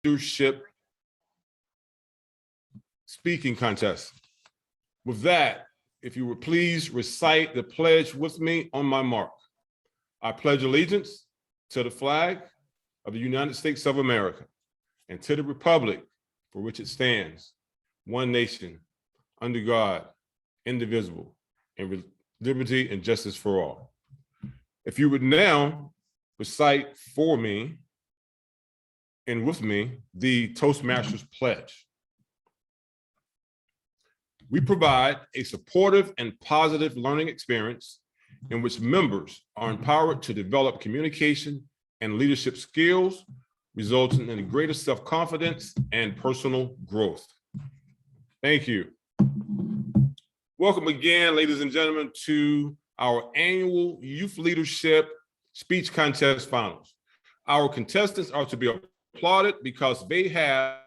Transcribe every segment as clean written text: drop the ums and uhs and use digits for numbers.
Leadership Speaking Contest. With that, if you would please recite the pledge with me on my mark. I pledge allegiance to the flag of the United States of America and to the republic for which it stands, one nation, under God, indivisible, and with liberty and justice for all. If you would now recite for me and with me the Toastmasters Pledge. We provide a supportive and positive learning experience in which members are empowered to develop communication and leadership skills, resulting in greater self-confidence and personal growth. Thank you. Welcome again, ladies and gentlemen, to our annual Youth Leadership Speech Contest Finals. Our contestants are to be applauded because they have,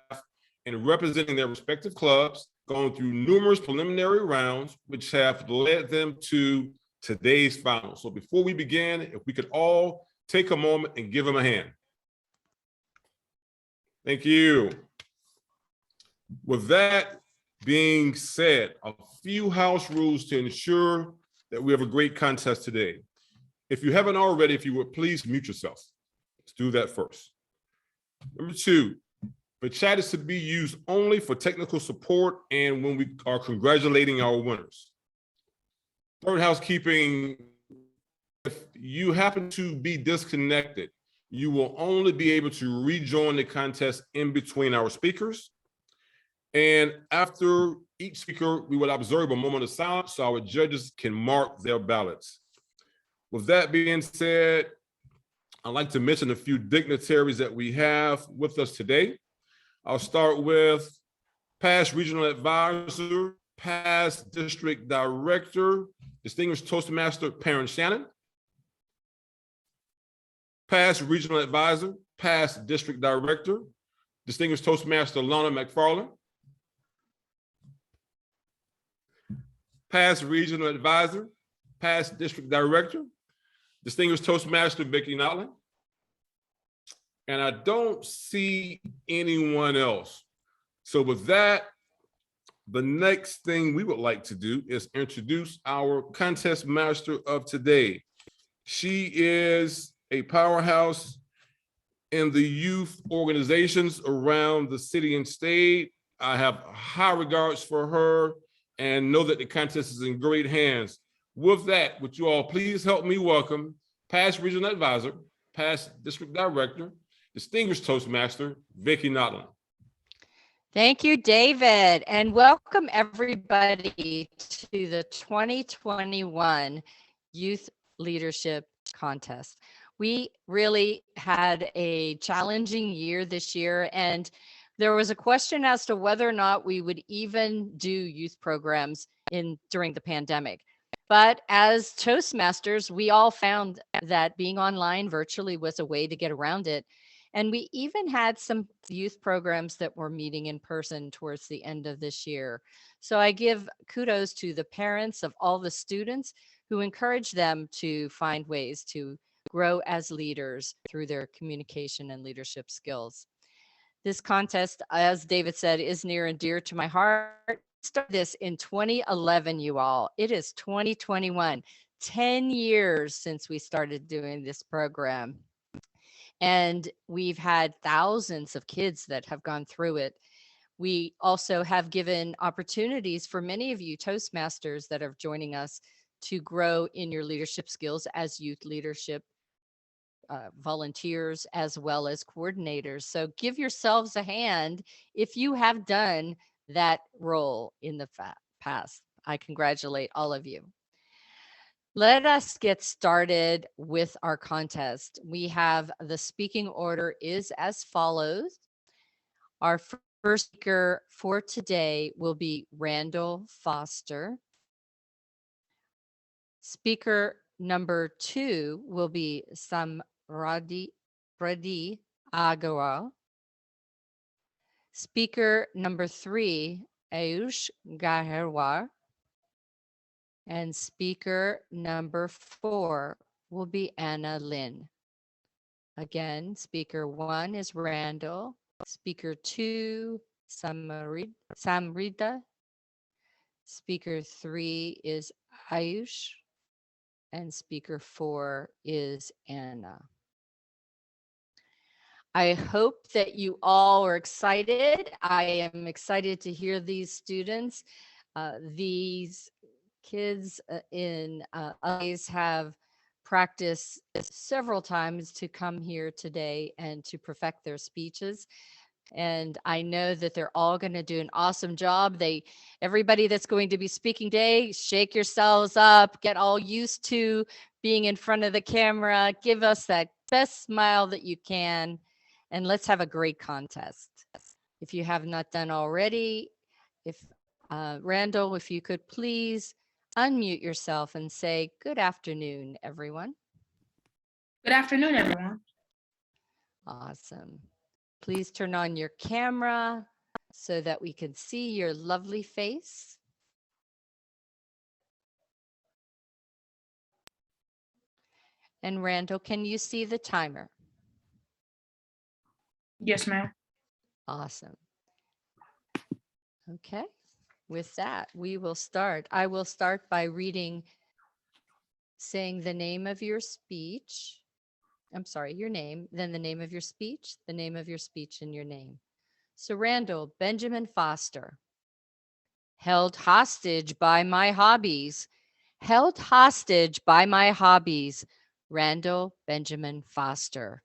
in representing their respective clubs, gone through numerous preliminary rounds, which have led them to today's final. So before we begin, if we could all take a moment and give them a hand. Thank you. With that being said, a few house rules to ensure that we have a great contest today. If you haven't already, if you would please mute yourself. Let's do that first. Number two, the chat is to be used only for technical support and when we are congratulating our winners. Third, housekeeping, if you happen to be disconnected, you will only be able to rejoin the contest in between our speakers. And after each speaker, we will observe a moment of silence so our judges can mark their ballots. With that being said, I'd like to mention a few dignitaries that we have with us today. I'll start with past regional advisor, past district director, distinguished Toastmaster Perrin Shannon, past regional advisor, past district director, distinguished Toastmaster Lana McFarland, past regional advisor, past district director, distinguished Toastmaster Vicki Notlin. And I don't see anyone else. So with that, the next thing we would like to do is introduce our contest master of today. She is a powerhouse in the youth organizations around the city and state. I have high regards for her and know that the contest is in great hands. With that, would you all please help me welcome past regional advisor, past district director, distinguished Toastmaster, Vicki Notlin. Thank you, David, and welcome everybody to the 2021 Youth Leadership Contest. We really had a challenging year this year, and there was a question as to whether or not we would even do youth programs during the pandemic. But as Toastmasters, we all found that being online virtually was a way to get around it. And we even had some youth programs that were meeting in person towards the end of this year. So I give kudos to the parents of all the students who encourage them to find ways to grow as leaders through their communication and leadership skills. This contest, as David said, is near and dear to my heart. Started this in 2011, you all. It is 2021, 10 years since we started doing this program. And we've had thousands of kids that have gone through it. We also have given opportunities for many of you Toastmasters that are joining us to grow in your leadership skills as youth leadership volunteers as well as coordinators. So give yourselves a hand if you have done that role in the past. I congratulate all of you. Let us get started with our contest. We have the speaking order is as follows. Our first speaker for today will be Randall Foster. Speaker number 2 will be Samradi Agarwal. Speaker number 3, Ayush Gaherwar. And speaker number 4 will be Anna Lynn. Again, speaker 1 is Randall, Speaker 2, Samrita. Speaker 3 is Ayush. And speaker 4 is Anna. I hope that you all are excited. I am excited to hear these students. These kids in always have practiced several times to come here today and to perfect their speeches. And I know that they're all going to do an awesome job. Everybody that's going to be speaking today, shake yourselves up, get all used to being in front of the camera, give us that best smile that you can, and let's have a great contest. If you have not done already, if Randall, if you could please unmute yourself and say, good afternoon, everyone. Good afternoon, everyone. Awesome. Please turn on your camera so that we can see your lovely face. And Randall, can you see the timer? Yes, ma'am. Awesome. Okay. With that, we will start. I will start by saying the name of your speech. I'm sorry, your name, then the name of your speech, the name of your speech, and your name. So Randall, Benjamin Foster. Held hostage by my hobbies. Held hostage by my hobbies. Randall Benjamin Foster.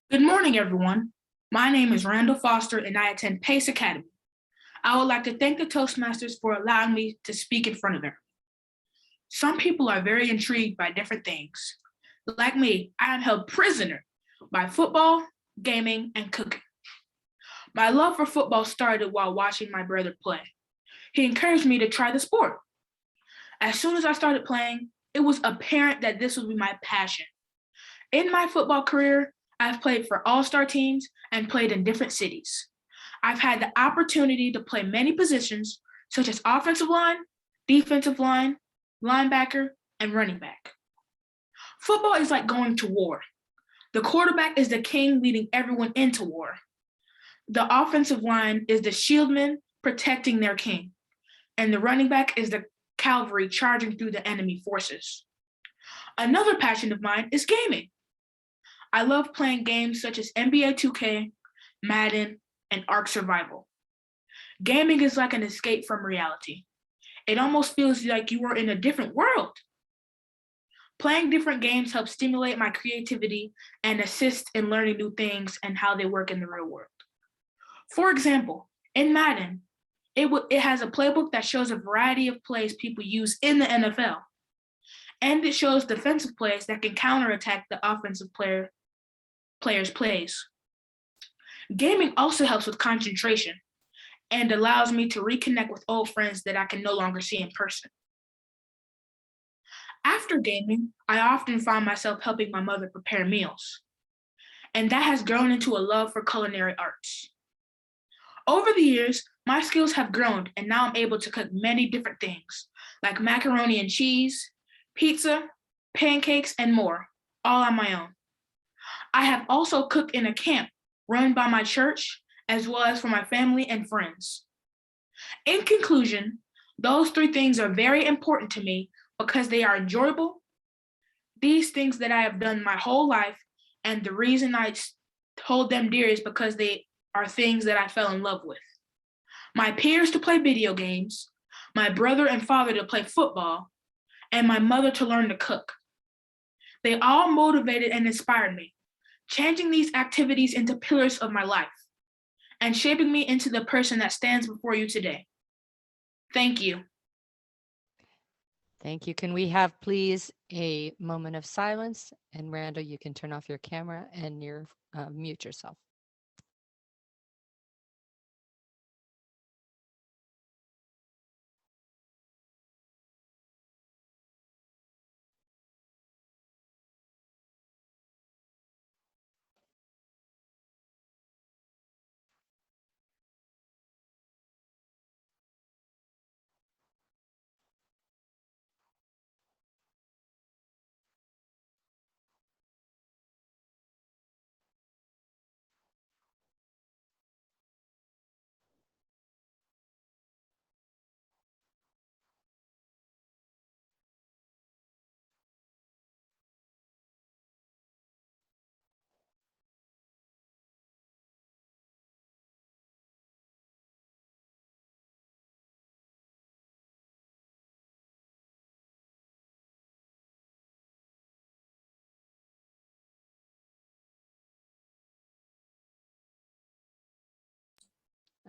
Good morning, everyone. My name is Randall Foster, and I attend Pace Academy. I would like to thank the Toastmasters for allowing me to speak in front of them. Some people are very intrigued by different things. Like me, I am held prisoner by football, gaming, and cooking. My love for football started while watching my brother play. He encouraged me to try the sport. As soon as I started playing, it was apparent that this would be my passion. In my football career, I've played for all-star teams and played in different cities. I've had the opportunity to play many positions, such as offensive line, defensive line, linebacker, and running back. Football is like going to war. The quarterback is the king leading everyone into war. The offensive line is the shieldmen protecting their king, and the running back is the cavalry charging through the enemy forces. Another passion of mine is gaming. I love playing games such as NBA 2K, Madden, and Ark Survival. Gaming is like an escape from reality. It almost feels like you are in a different world. Playing different games helps stimulate my creativity and assist in learning new things and how they work in the real world. For example, in Madden, it has a playbook that shows a variety of plays people use in the NFL. And it shows defensive plays that can counterattack the offensive player's plays. Gaming also helps with concentration and allows me to reconnect with old friends that I can no longer see in person. After gaming, I often find myself helping my mother prepare meals, and that has grown into a love for culinary arts. Over the years, my skills have grown, and now I'm able to cook many different things, like macaroni and cheese, pizza, pancakes, and more, all on my own. I have also cooked in a camp run by my church, as well as for my family and friends. In conclusion, those three things are very important to me because they are enjoyable, these things that I have done my whole life, and the reason I hold them dear is because they are things that I fell in love with. My peers to play video games, my brother and father to play football, and my mother to learn to cook. They all motivated and inspired me, changing these activities into pillars of my life and shaping me into the person that stands before you today. Thank you. Thank you. Can we have please a moment of silence? And Randall, you can turn off your camera and mute yourself.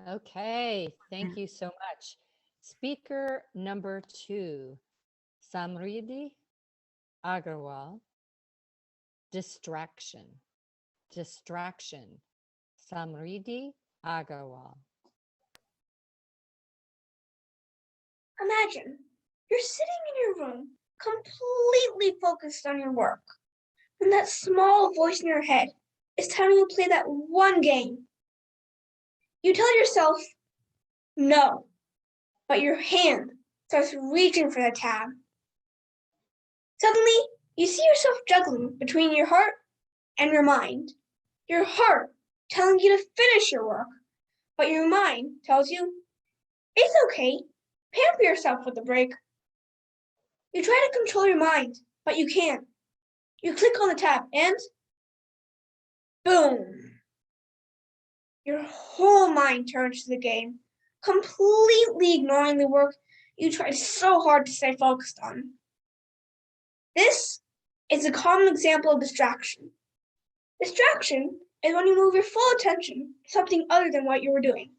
Okay, thank you so much. Speaker number 2, Samriti Agarwal, distraction. Distraction. Samriti Agarwal. Imagine you're sitting in your room, completely focused on your work, and that small voice in your head is telling you to play that one game. You tell yourself, no, but your hand starts reaching for the tab. Suddenly, you see yourself juggling between your heart and your mind. Your heart telling you to finish your work, but your mind tells you, it's okay, pamper yourself with a break. You try to control your mind, but you can't. You click on the tab and boom! Your whole mind turns to the game, completely ignoring the work you tried so hard to stay focused on. This is a common example of distraction. Distraction is when you move your full attention to something other than what you were doing.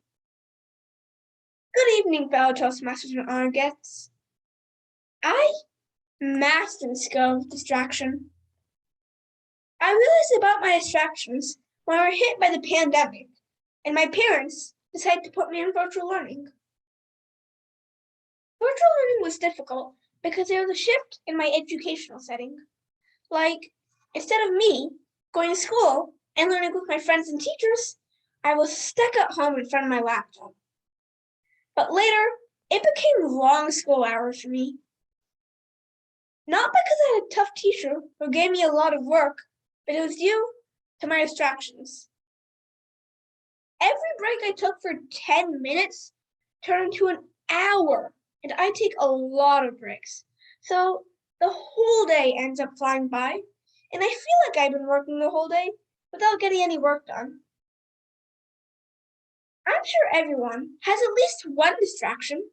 Good evening, fellow Toastmasters and honor guests. I mastered the skill of distraction. I realized about my distractions when I were hit by the pandemic and my parents decided to put me in virtual learning. Virtual learning was difficult because there was a shift in my educational setting. Like, instead of me going to school and learning with my friends and teachers, I was stuck at home in front of my laptop. But later, it became long school hours for me. Not because I had a tough teacher who gave me a lot of work, but it was due to my distractions. Every break I took for 10 minutes turned into an hour, and I take a lot of breaks. So the whole day ends up flying by, and I feel like I've been working the whole day without getting any work done. I'm sure everyone has at least one distraction,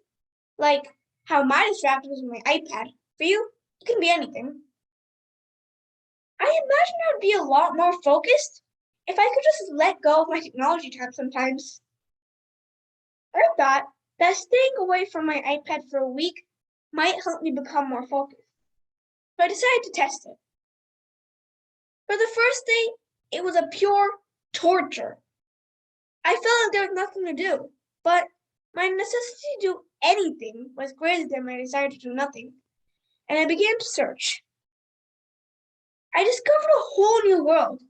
like how my distraction was my iPad. For you, it can be anything. I imagine I would be a lot more focused if I could just let go of my technology tab sometimes. I thought that staying away from my iPad for a week might help me become more focused. So I decided to test it. For the first day, it was a pure torture. I felt like there was nothing to do, but my necessity to do anything was greater than my desire to do nothing, and I began to search. I discovered a whole new world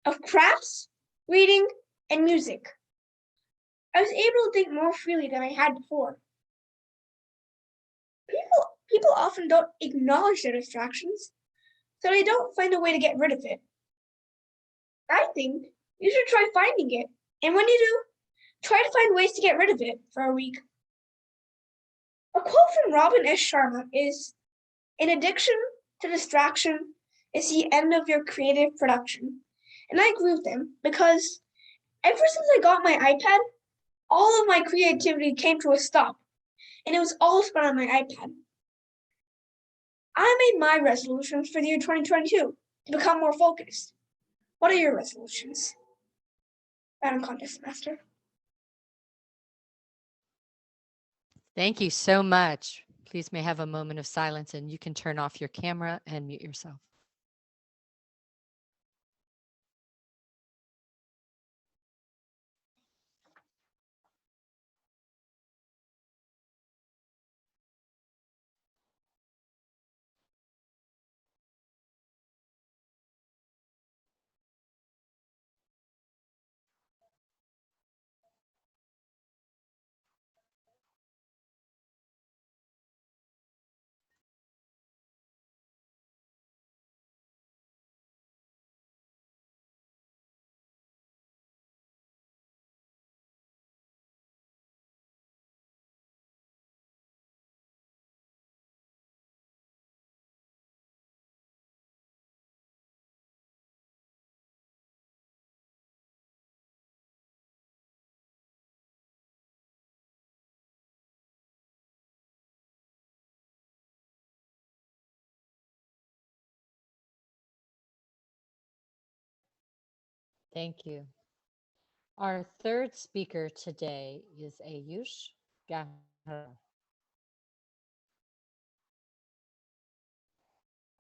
of crafts, reading, and music. I was able to think more freely than I had before. People often don't acknowledge their distractions, so they don't find a way to get rid of it. I think you should try finding it, and when you do, try to find ways to get rid of it for a week. A quote from Robin S. Sharma is, "An addiction to distraction is the end of your creative production." And I agree with him because ever since I got my iPad, all of my creativity came to a stop, and it was all spent on my iPad. I made my resolutions for the year 2022 to become more focused. What are your resolutions, Madam Contest Master? Thank you so much. Please may have a moment of silence and you can turn off your camera and mute yourself. Thank you. Our third speaker today is Ayush Gahra.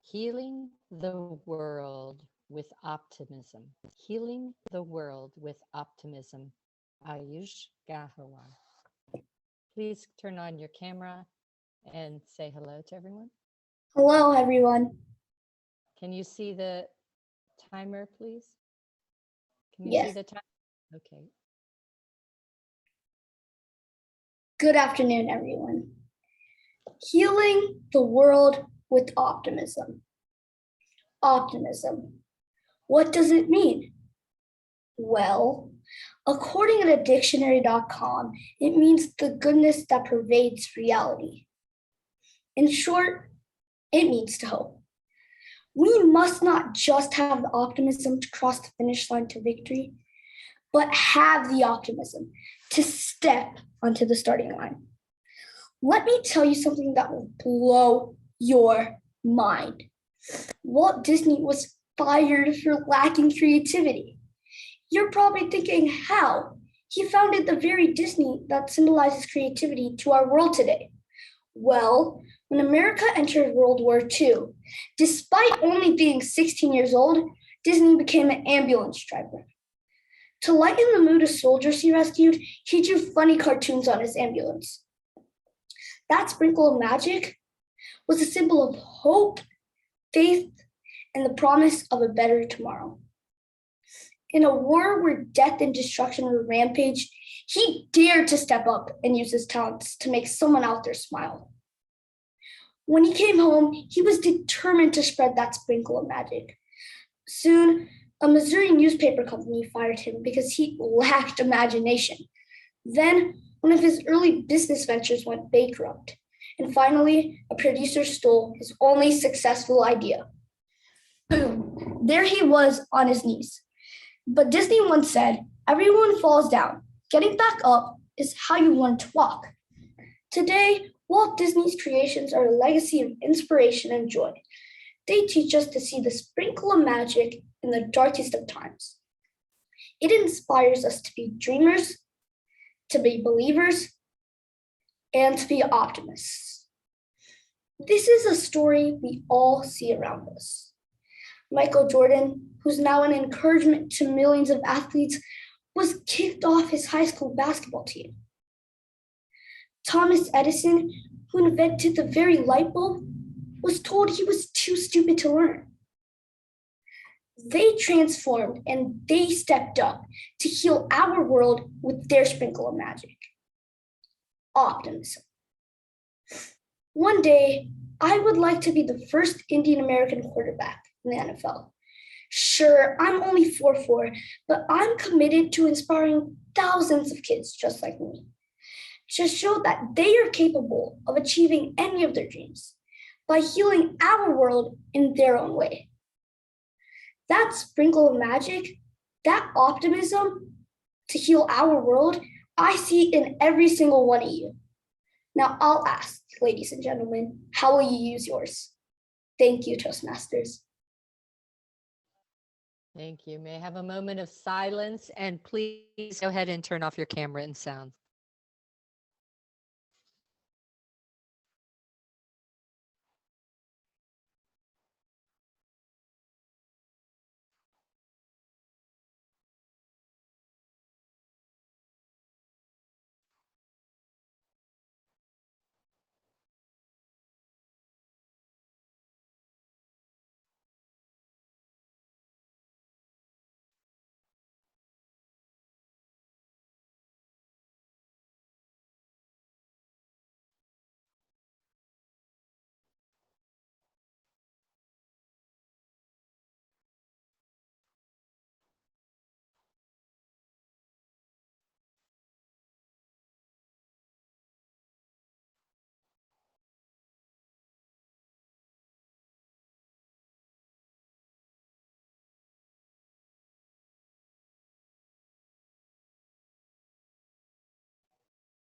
Healing the world with optimism. Healing the world with optimism. Ayush Gahra. Please turn on your camera and say hello to everyone. Hello, everyone. Can you see the timer, please? Can you see Yes. the time? Okay. Good afternoon, everyone. Healing the world with optimism. Optimism. What does it mean? Well, according to dictionary.com, it means the goodness that pervades reality. In short, it means to hope. We must not just have the optimism to cross the finish line to victory, but have the optimism to step onto the starting line. Let me tell you something that will blow your mind. Walt Disney was fired for lacking creativity. You're probably thinking, how? He founded the very Disney that symbolizes creativity to our world today. Well, when America entered World War II, despite only being 16 years old, Disney became an ambulance driver. To lighten the mood of soldiers he rescued, he drew funny cartoons on his ambulance. That sprinkle of magic was a symbol of hope, faith, and the promise of a better tomorrow. In a war where death and destruction were rampage, he dared to step up and use his talents to make someone out there smile. When he came home, he was determined to spread that sprinkle of magic. Soon, a Missouri newspaper company fired him because he lacked imagination. Then, one of his early business ventures went bankrupt. And finally, a producer stole his only successful idea. Boom, there he was on his knees. But Disney once said, everyone falls down. Getting back up is how you learn to walk. Today, Walt Disney's creations are a legacy of inspiration and joy. They teach us to see the sprinkle of magic in the darkest of times. It inspires us to be dreamers, to be believers, and to be optimists. This is a story we all see around us. Michael Jordan, who's now an encouragement to millions of athletes, was kicked off his high school basketball team. Thomas Edison, who invented the very light bulb, was told he was too stupid to learn. They transformed and they stepped up to heal our world with their sprinkle of magic. Optimism. One day, I would like to be the first Indian American quarterback in the NFL. Sure, I'm only 4'4", but I'm committed to inspiring thousands of kids just like me, to show that they are capable of achieving any of their dreams by healing our world in their own way. That sprinkle of magic, that optimism to heal our world, I see in every single one of you. Now I'll ask, ladies and gentlemen, how will you use yours? Thank you, Toastmasters. Thank you. May I have a moment of silence, and please go ahead and turn off your camera and sound.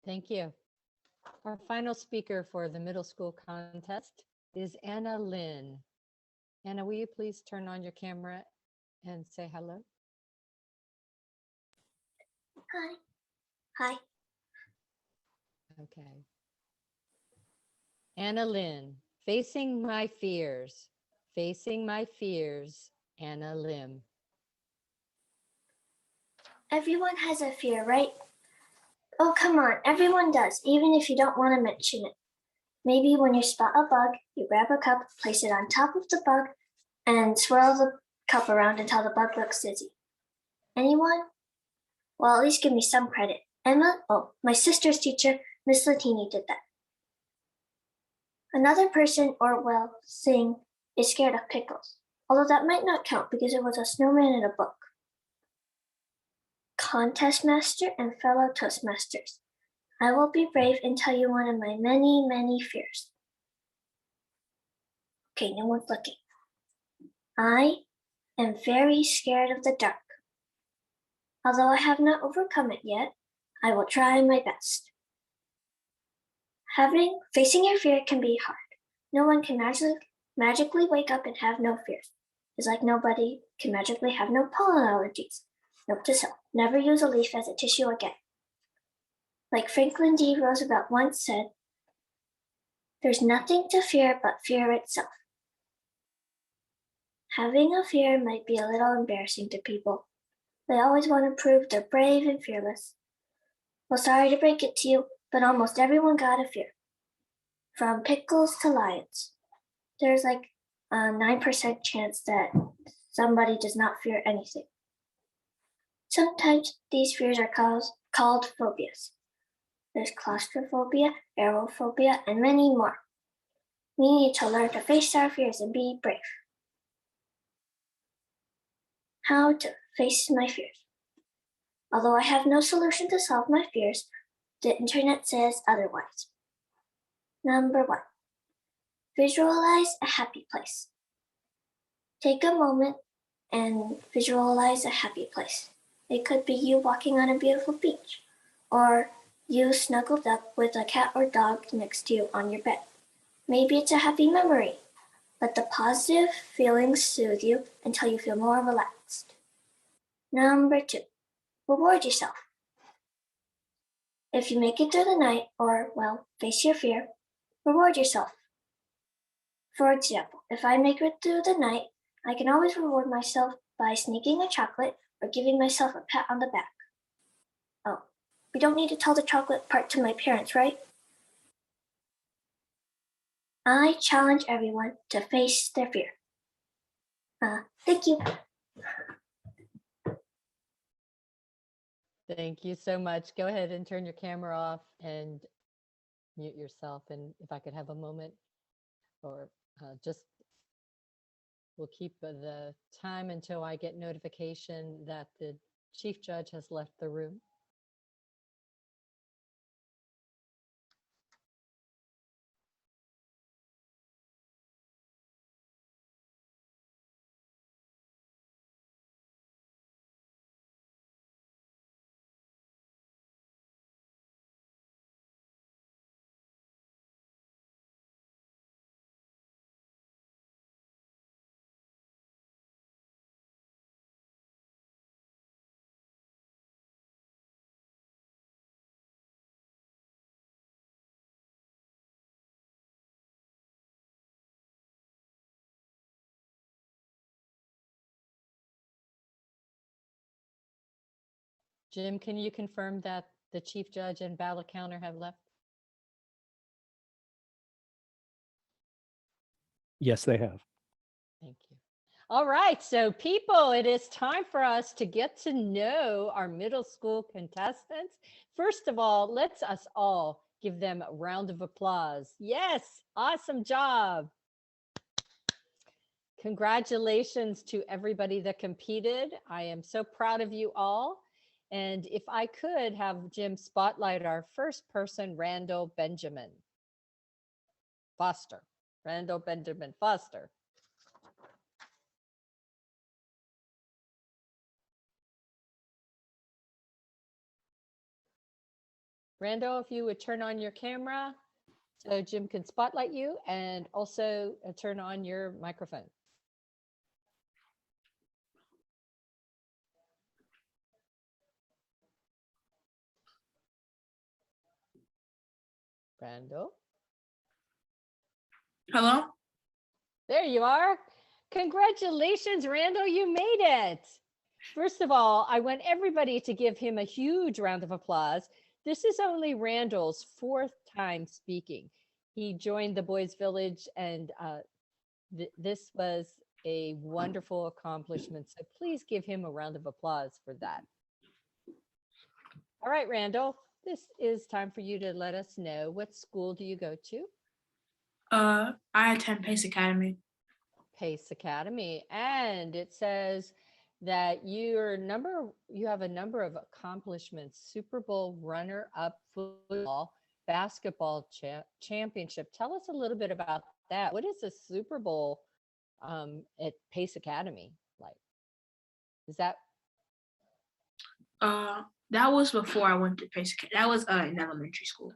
Thank you. Our final speaker for the middle school contest is Anna Lynn. Anna, will you please turn on your camera and say hello? Hi. Hi. Okay. Anna Lynn, facing my fears. Facing my fears, Anna Lim. Everyone has a fear, right? Oh, come on. Everyone does, even if you don't want to mention it. Maybe when you spot a bug, you grab a cup, place it on top of the bug, and swirl the cup around until the bug looks dizzy. Anyone? Well, at least give me some credit. Emma, my sister's teacher, Miss Latini, did that. Another person, or thing, is scared of pickles, although that might not count because it was a snowman in a book. Contest master and fellow Toastmasters, I will be brave and tell you one of my many, many fears. Okay, no one's looking. I am very scared of the dark. Although I have not overcome it yet, I will try my best. Facing your fear can be hard. No one can magically wake up and have no fears. It's like nobody can magically have no pollen allergies. Note to self, never use a leaf as a tissue again. Like Franklin D. Roosevelt once said, there's nothing to fear but fear itself. Having a fear might be a little embarrassing to people. They always want to prove they're brave and fearless. Well, sorry to break it to you, but almost everyone got a fear. From pickles to lions. There's like a 9% chance that somebody does not fear anything. Sometimes these fears are called phobias. There's claustrophobia, aerophobia, and many more. We need to learn to face our fears and be brave. How to face my fears. Although I have no solution to solve my fears, the internet says otherwise. Number 1, visualize a happy place. Take a moment and visualize a happy place. It could be you walking on a beautiful beach, or you snuggled up with a cat or dog next to you on your bed. Maybe it's a happy memory. Let the positive feelings soothe you until you feel more relaxed. Number 2, reward yourself. If you make it through the night, or, face your fear, reward yourself. For example, if I make it through the night, I can always reward myself by sneaking a chocolate or giving myself a pat on the back. Oh, we don't need to tell the chocolate part to my parents, right? I challenge everyone to face their fear. Thank you. Thank you so much. Go ahead and turn your camera off and mute yourself. And if I could have a moment, or we'll keep the time until I get notification that the chief judge has left the room. Jim, can you confirm that the chief judge and ballot counter have left? Yes, they have. Thank you. All right, so people, it is time for us to get to know our middle school contestants. First of all, let's us all give them a round of applause. Yes, awesome job. Congratulations to everybody that competed. I am so proud of you all. And if I could have Jim spotlight our first person, Randall Benjamin Foster. Randall Benjamin Foster. Randall, if you would turn on your camera so Jim can spotlight you, and also turn on your microphone. Randall. Hello? There you are. Congratulations, Randall, you made it. First of all, I want everybody to give him a huge round of applause. This is only Randall's 4th time speaking. He joined the Boys Village, and this was a wonderful accomplishment. So please give him a round of applause for that. All right, Randall, this is time for you to let us know, what school do you go to? I attend Pace Academy. Pace Academy. And it says that you have a number of accomplishments: Super Bowl runner-up football, basketball championship. Tell us a little bit about that. What is a Super Bowl at Pace Academy like? Is that That was before I went to Pace Academy. That was in elementary school.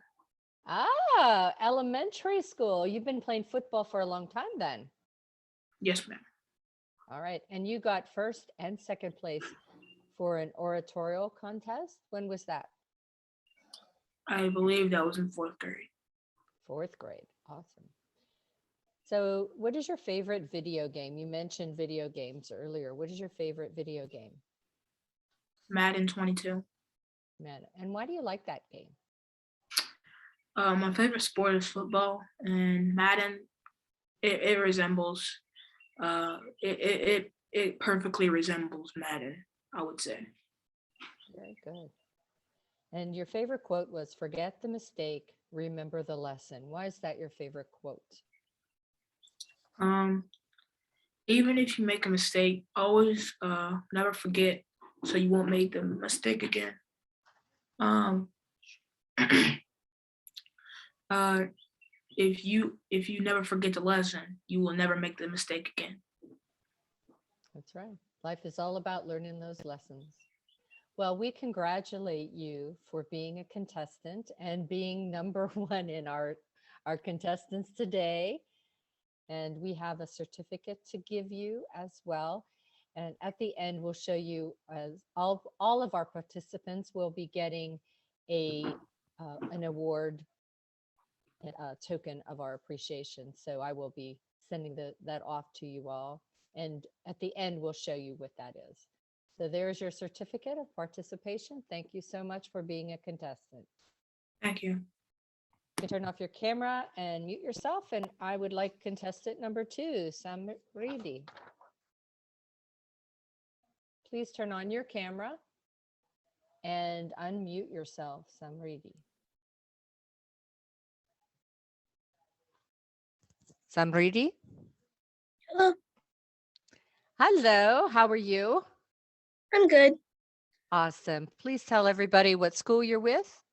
elementary school? You've been playing football for a long time then. Yes, ma'am. All right. And you got 1st and 2nd place for an oratorial contest. When was that? I believe that was in 4th grade. 4th grade. Awesome. So what is your favorite video game? You mentioned video games earlier. What is your favorite video game? Madden 22. Madden. And why do you like that game? My favorite sport is football, and Madden, it resembles, it perfectly resembles Madden, I would say. Very good. And your favorite quote was, "Forget the mistake, remember the lesson." Why is that your favorite quote? Even if you make a mistake, always never forget, so you won't make the mistake again. If you never forget the lesson, you will never make the mistake again. That's right. Life is all about learning those lessons. Well, we congratulate you for being a contestant and being number 1 in our contestants today. And we have a certificate to give you as well. And at the end, we'll show you, as all of our participants will be getting an award, a token of our appreciation. So I will be sending that off to you all. And at the end, we'll show you what that is. So there's your certificate of participation. Thank you so much for being a contestant. Thank you. You can turn off your camera and mute yourself. And I would like contestant number 2, Samriti. Please turn on your camera and unmute yourself, Samriti. Samriti? Hello, Hello, how are you? I'm good. Awesome. Please tell everybody what school you're with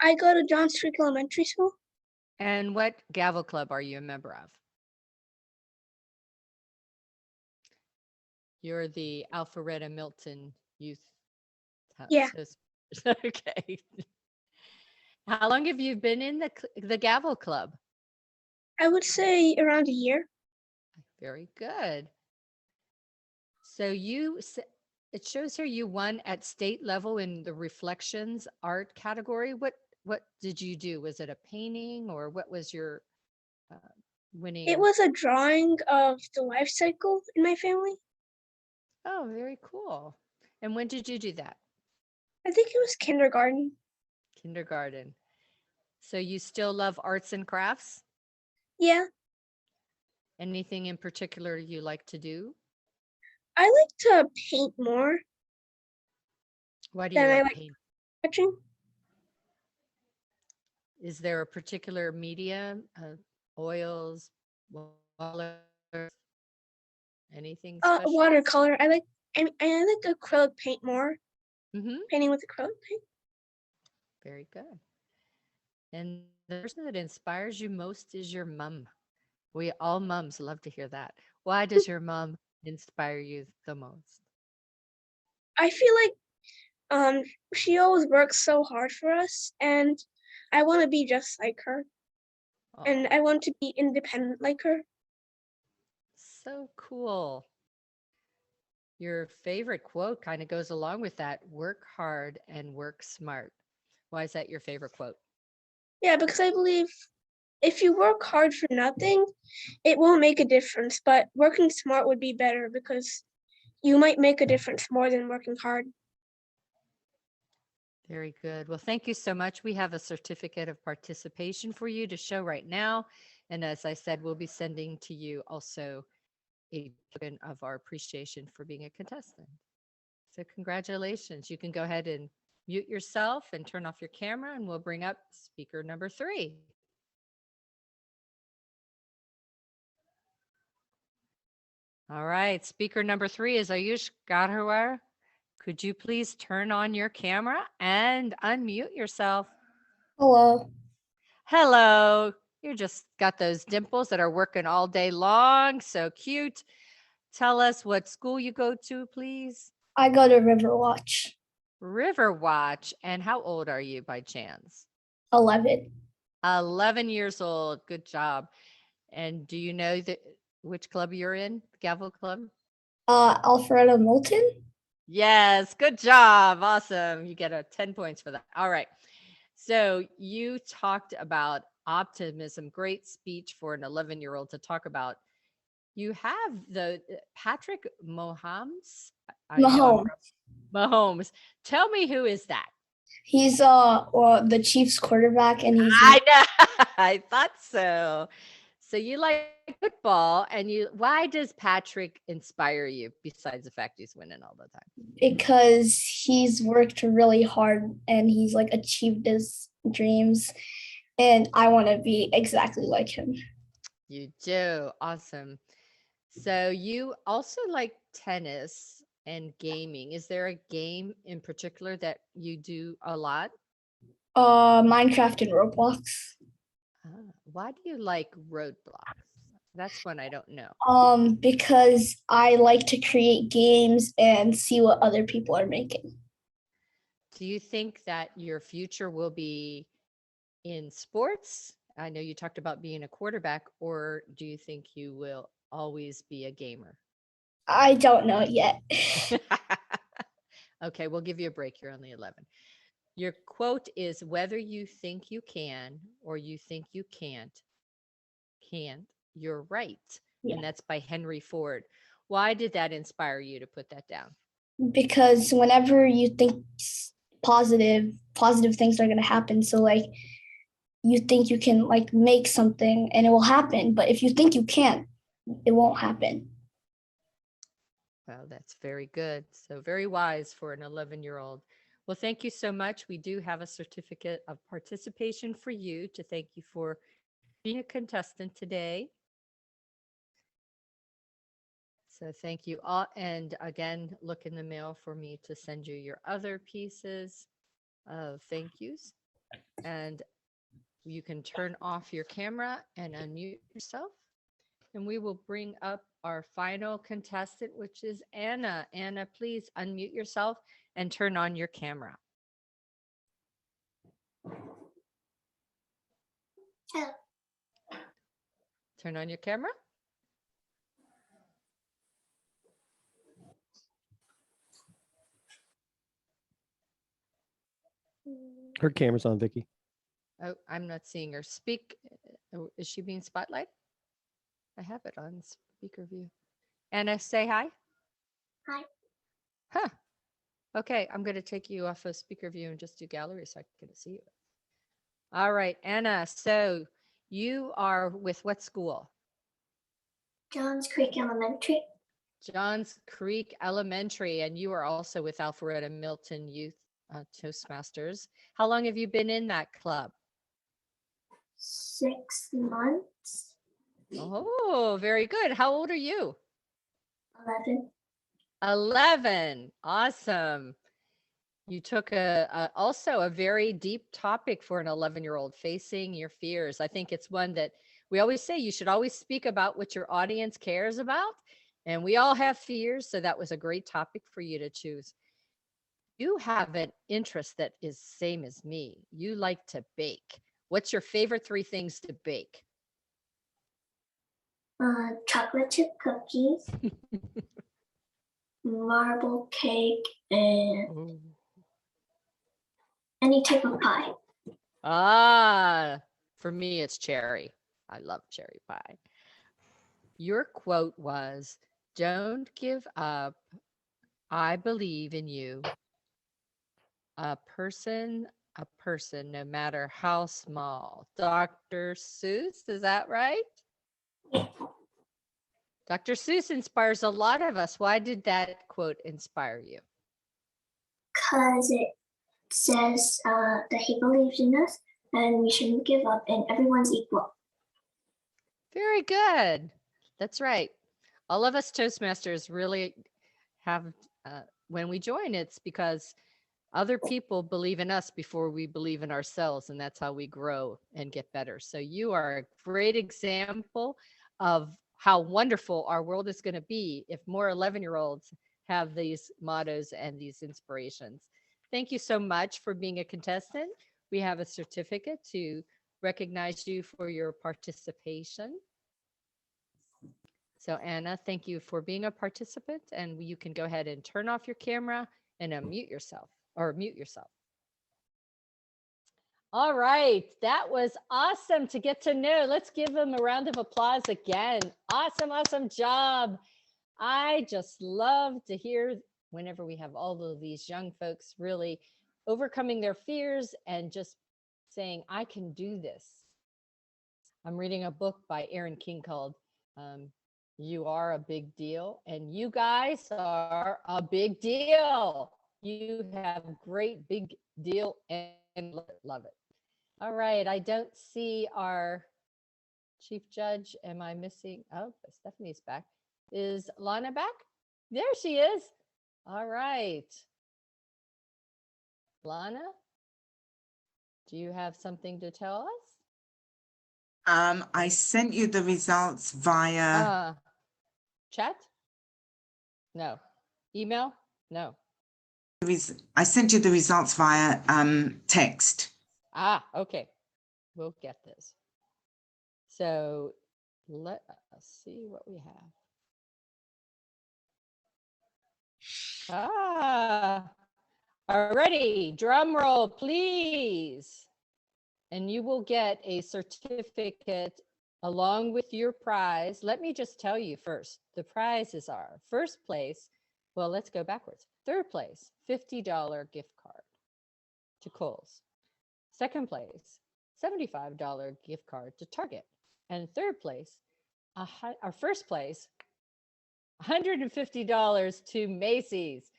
I go to John Street Elementary School. and what Gavel Club are you a member of? You're the Alpharetta Milton Youth. Yeah. Okay. How long have you been in the Gavel Club? I would say around a year. Very good. So it shows here you won at state level in the Reflections art category. What did you do? Was it a painting, or what was your winning? It was a drawing of the life cycle in my family. Oh, very cool. And when did you do that? I think it was kindergarten. Kindergarten. So you still love arts and crafts? Yeah, Anything in particular you like to do? I like to paint more Why do you than I like like paint? sketching. Is there a particular medium, oils, watercolors, anything special? Watercolor. I like acrylic paint more. Mm-hmm. Painting with acrylic paint. Very good. And the person that inspires you most is your mom. We all moms love to hear that. Why does your mom inspire you the most? I feel like she always works so hard for us, and I want to be just like her, and Aw, I want to be independent like her. so cool. Your favorite quote kind of goes along with that: work hard and work smart. Why is that your favorite quote? Yeah, because I believe if you work hard for nothing, it won't make a difference. But working smart would be better because you might make a difference more than working hard. Very good. Well, thank you so much. We have a certificate of participation for you to show right now. And as I said, we'll be sending to you also a token of our appreciation for being a contestant. So congratulations. You can go ahead and mute yourself and turn off your camera, and we'll bring up speaker number 3. All right, speaker number 3 is Ayush Gadhawar. Could you please turn on your camera and unmute yourself? Hello. Hello. You just got those dimples that are working all day long. So cute. Tell us what school you go to, please. I go to Riverwatch. Riverwatch. And how old are you by chance? 11. 11 years old. Good job. And do you know which club you're in? Gavel Club? Alfredo Moulton. Yes, good job. Awesome. You get 10 points for that. All right. So you talked about optimism. Great speech for an 11-year-old to talk about. You have the Patrick Mahomes. I know I'm Mahomes. Tell me, who is that? He's the Chiefs quarterback, and he's I know. I thought so. So you like football, and why does Patrick inspire you besides the fact he's winning all the time? because he's worked really hard and he's like achieved his dreams, and I want to be exactly like him. You do. Awesome. So you also like tennis and gaming. Is there a game in particular that you do a lot? Minecraft and Roblox. Why do you like Roadblocks? That's one I don't know. Because I like to create games and see what other people are making. Do you think that your future will be in sports? I know you talked about being a quarterback, or do you think you will always be a gamer? I don't know yet. Okay, we'll give you a break. You're only 11. Your quote is, whether you think you can or you think you can't, you're right. Yeah. And that's by Henry Ford. Why did that inspire you to put that down? Because whenever you think positive things are going to happen. So like you think you can like make something and it will happen. But if you think you can't, it won't happen. Well, that's very good. So very wise for an 11-year-old. Well, thank you so much. We do have a certificate of participation for you to thank you for being a contestant today. So thank you all. And again, look in the mail for me to send you your other pieces of thank yous. And you can turn off your camera and unmute yourself. And we will bring up our final contestant, which is Anna. Anna, please unmute yourself and turn on your camera. Hello. Turn on your camera. Her camera's on, Vicky. Oh, I'm not seeing her speak. Is she being spotlight? I have it on speaker view. Anna, say hi. Hi. Huh. Okay, I'm going to take you off of speaker view and just do gallery so I can see you. All right, Anna. So you are with what school? Johns Creek Elementary. Johns Creek Elementary, and you are also with Alpharetta Milton Youth Toastmasters. How long have you been in that club? 6 months. Oh, very good. How old are you? 11. 11. Awesome. You took also a very deep topic for an 11-year-old, facing your fears. I think it's one that we always say you should always speak about what your audience cares about. And we all have fears. So that was a great topic for you to choose. You have an interest that is same as me. You like to bake. What's your favorite 3 things to bake? Chocolate chip cookies, marble cake, and any type of pie. Ah, for me, it's cherry. I love cherry pie. Your quote was, "Don't give up. I believe in you. A person, no matter how small." Dr. Seuss, is that right? Dr. Seuss inspires a lot of us. Why did that quote inspire you? Because it says that he believes in us and we shouldn't give up and everyone's equal. Very good. That's right. All of us Toastmasters really have, when we join, it's because other people believe in us before we believe in ourselves, and that's how we grow and get better. So you are a great example of how wonderful our world is going to be if more 11-year-olds have these mottos and these inspirations. Thank you so much for being a contestant. We have a certificate to recognize you for your participation. So Anna, thank you for being a participant, and you can go ahead and turn off your camera and unmute yourself or mute yourself. All right, that was awesome to get to know. Let's give them a round of applause again. Awesome, awesome job. I just love to hear whenever we have all of these young folks really overcoming their fears and just saying, I can do this. I'm reading a book by Aaron King called You Are a Big Deal, and you guys are a big deal. You have great big deal and love it. All right, I don't see our chief judge. Am I missing? Oh, Stephanie's back. Is Lana back? There she is. All right. Lana, do you have something to tell us? I sent you the results via Chat? No. Email? No. I sent you the results via text. Ah, okay. We'll get this. So let us see what we have. Alrighty, drum roll, please. And you will get a certificate along with your prize. Let me just tell you first, the prizes are first place. Well, let's go backwards. Third place, $50 gift card to Kohl's. Second place, $75 gift card to Target. And third place, our first place, $150 to Macy's.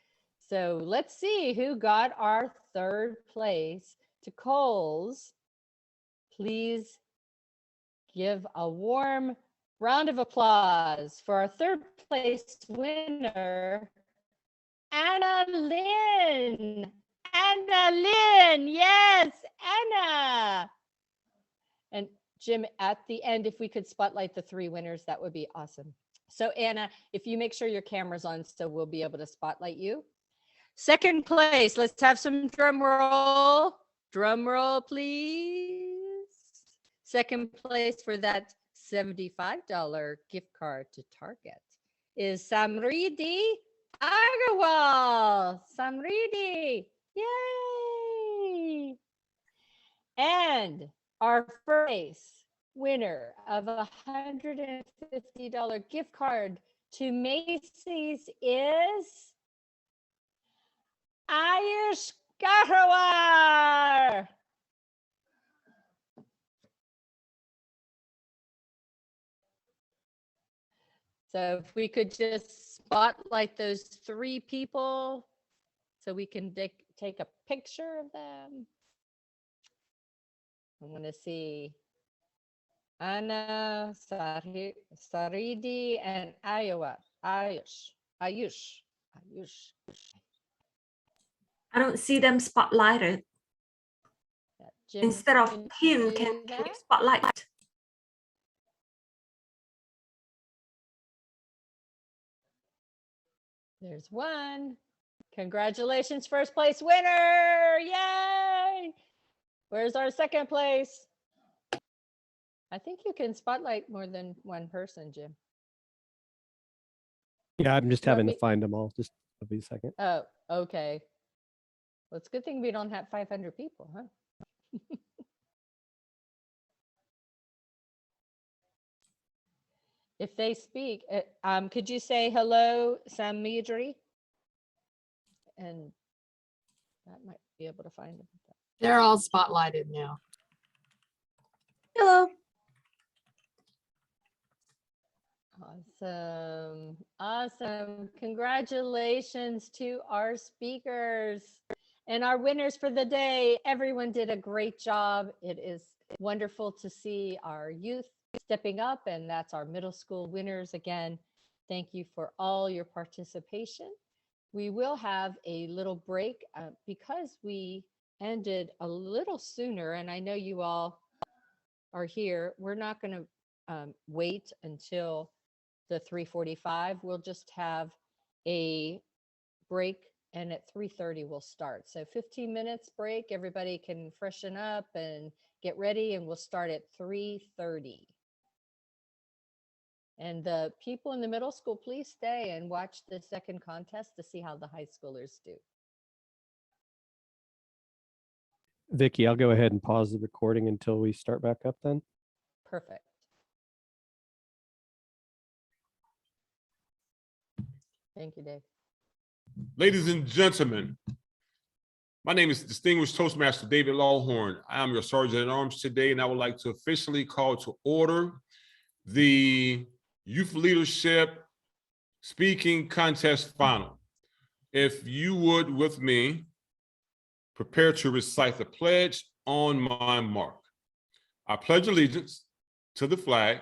So let's see who got our third place to Kohl's. Please give a warm round of applause for our third place winner, Anna Lynn. Anna Lynn, yes, Anna. And Jim, at the end, if we could spotlight the three winners, that would be awesome. So Anna, if you make sure your camera's on, so we'll be able to spotlight you. Second place, let's have some drum roll. Drum roll, please. Second place for that $75 gift card to Target is Samriti Agarwal. Samriti, yay! And our first winner of a $150 gift card to Macy's is Ayush Kahrawar. So if we could just spotlight those three people so we can take a picture of them. I want to see Anna, Saridi, and Ayush. I don't see them spotlighted. Yeah, Jim, Instead of can him, you can do you that? spotlight? There's one. Congratulations, first place winner. Yay. Where's our second place? I think you can spotlight more than one person, Jim. Yeah, I'm just You want having me- to find them all. Just give me a second. Oh, okay. Well, it's a good thing we don't have 500 people, huh? if they speak, could you say hello, Samidri? And that might be able to find them. They're all spotlighted now. Hello. Awesome. Awesome. Congratulations to our speakers and our winners for the day. Everyone did a great job. It is wonderful to see our youth stepping up, and that's our middle school winners again. Thank you for all your participation. We will have a little break because we ended a little sooner, and I know you all are here. We're not going to wait until the 3:45. We'll just have a break, and at 3:30 we'll start. So 15 minutes break. Everybody can freshen up and get ready, and we'll start at 3:30. And the people in the middle school, please stay and watch the second contest to see how the high schoolers do. Vicky, I'll go ahead and pause the recording until we start back up then. Perfect. Thank you, Dave. Ladies and gentlemen, my name is Distinguished Toastmaster David Lawhorn. I am your Sergeant at Arms today, and I would like to officially call to order the Youth Leadership Speaking Contest Final. If you would, with me, prepare to recite the pledge on my mark. I pledge allegiance to the flag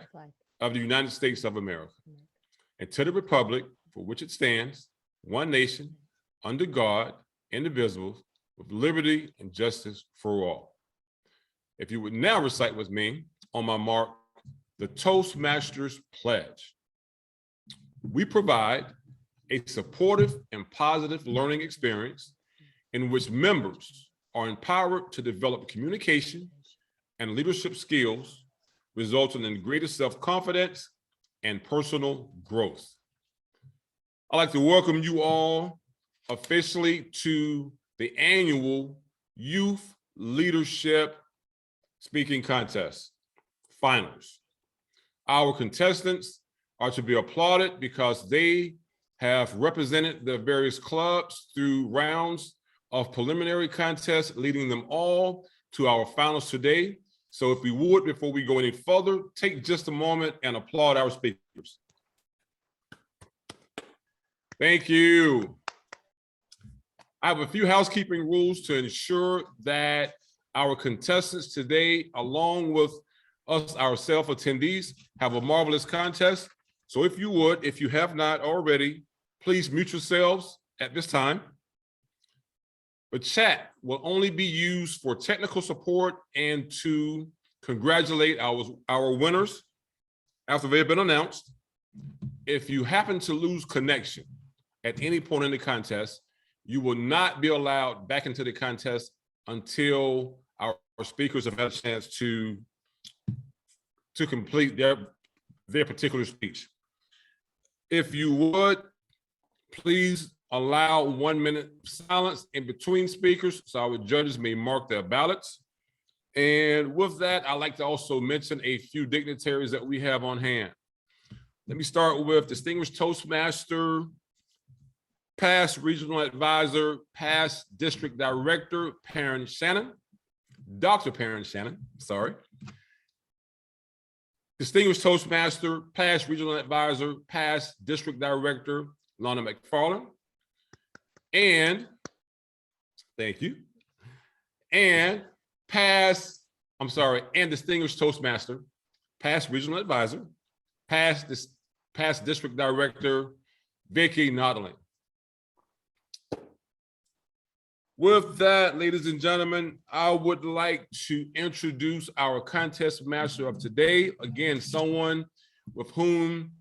of the United States of America and to the republic for which it stands, one nation, under God, indivisible, with liberty and justice for all. If you would now recite with me on my mark, the Toastmasters Pledge. We provide a supportive and positive learning experience in which members are empowered to develop communication and leadership skills, resulting in greater self-confidence and personal growth. I'd like to welcome you all officially to the annual Youth Leadership Speaking Contest Finals. Our contestants are to be applauded because they have represented the various clubs through rounds of preliminary contests, leading them all to our finals today. So if we would, before we go any further, take just a moment and applaud our speakers. Thank you. I have a few housekeeping rules to ensure that our contestants today, along with us, our self-attendees, have a marvelous contest. So if you would, if you have not already, please mute yourselves at this time. The chat will only be used for technical support and to congratulate our winners after they've been announced. If you happen to lose connection at any point in the contest, you will not be allowed back into the contest until our speakers have had a chance to complete their particular speech. If you would, please allow 1 minute silence in between speakers so our judges may mark their ballots. And with that, I'd like to also mention a few dignitaries that we have on hand. Let me start with Distinguished Toastmaster, past Regional Advisor, past District Director, Perrin Shannon, Dr. Perrin Shannon, sorry. Distinguished Toastmaster, past Regional Advisor, past District Director, Lana McFarland. And, thank you. And and Distinguished Toastmaster, past Regional Advisor, past District Director, Vicky Nottling. With that, ladies and gentlemen, I would like to introduce our contest master of today. Again, someone with whom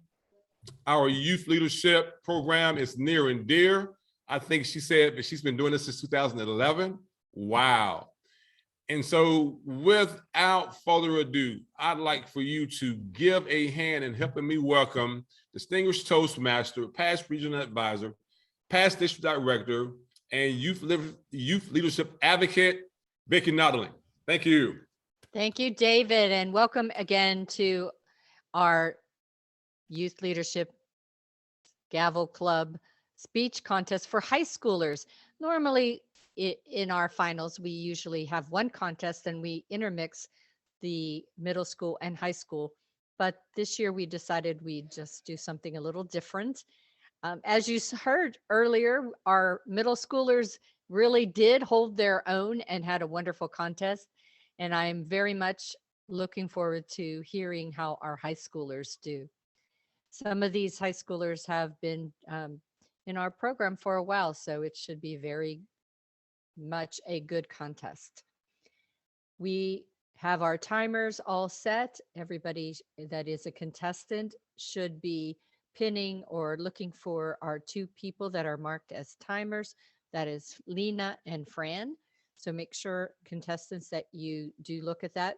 our youth leadership program is near and dear. I think she said that she's been doing this since 2011. Wow. And so without further ado, I'd like for you to give a hand in helping me welcome Distinguished Toastmaster, past Regional Advisor, past District Director, and Youth Leadership Advocate, Vicky Nottling. Thank you. Thank you, David, and welcome again to our Youth Leadership Gavel Club speech contest for high schoolers. Normally in our finals, we usually have one contest and we intermix the middle school and high school. But this year we decided we'd just do something a little different. As you heard earlier, our middle schoolers really did hold their own and had a wonderful contest. And I'm very much looking forward to hearing how our high schoolers do. Some of these high schoolers have been in our program for a while, so it should be very much a good contest. We have our timers all set. Everybody that is a contestant should be pinning or looking for our two people that are marked as timers. That is Lena and Fran. So make sure, contestants, that you do look at that.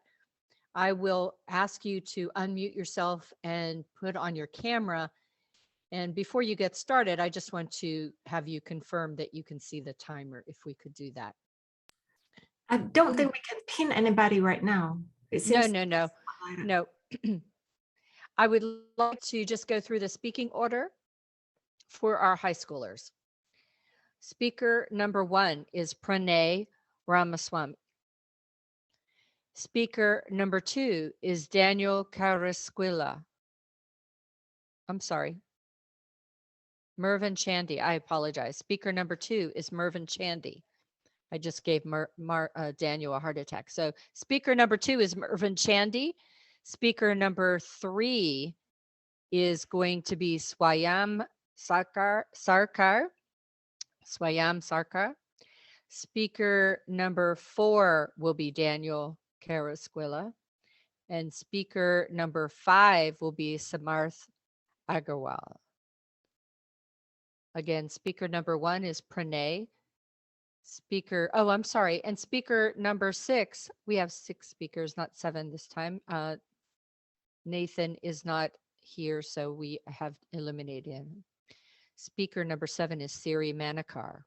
I will ask you to unmute yourself and put on your camera. And before you get started, I just want to have you confirm that you can see the timer, if we could do that. I don't think we can pin anybody right now. It No, seems no. I would like to just go through the speaking order for our high schoolers. Speaker number 1 is Pranay Ramaswamy. Speaker number 2 is Daniel Carrasquilla. I'm sorry. Mervyn Chandy. I apologize. Speaker number 2 is Mervyn Chandy. I just gave Daniel a heart attack. So speaker number 2 is Mervyn Chandy. Speaker number 3 is going to be Swayam Sarkar. Swayam Sarkar. Speaker number 4 will be Daniel Carrasquilla. And speaker number 5 will be Samarth Agarwal. Again, speaker number 1 is Pranay. I'm sorry. And speaker number 6, we have 6 speakers, not 7 this time. Nathan is not here, so we have eliminated him. Speaker number 7 is Siri Manikar.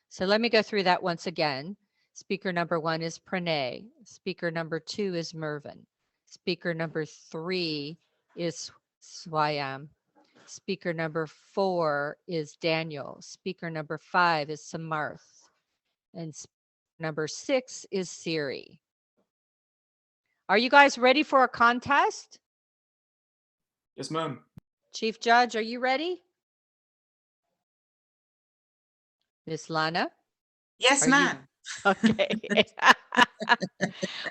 So let me go through that once again. Speaker number 1 is Pranay. Speaker number 2 is Mervyn. Speaker number 3 is Swayam. Speaker number 4 is Daniel. Speaker number 5 is Samarth. And number 6 is Siri. Are you guys ready for a contest? Yes, ma'am. Chief Judge, are you ready? Miss Lana? Yes, ma'am. Okay.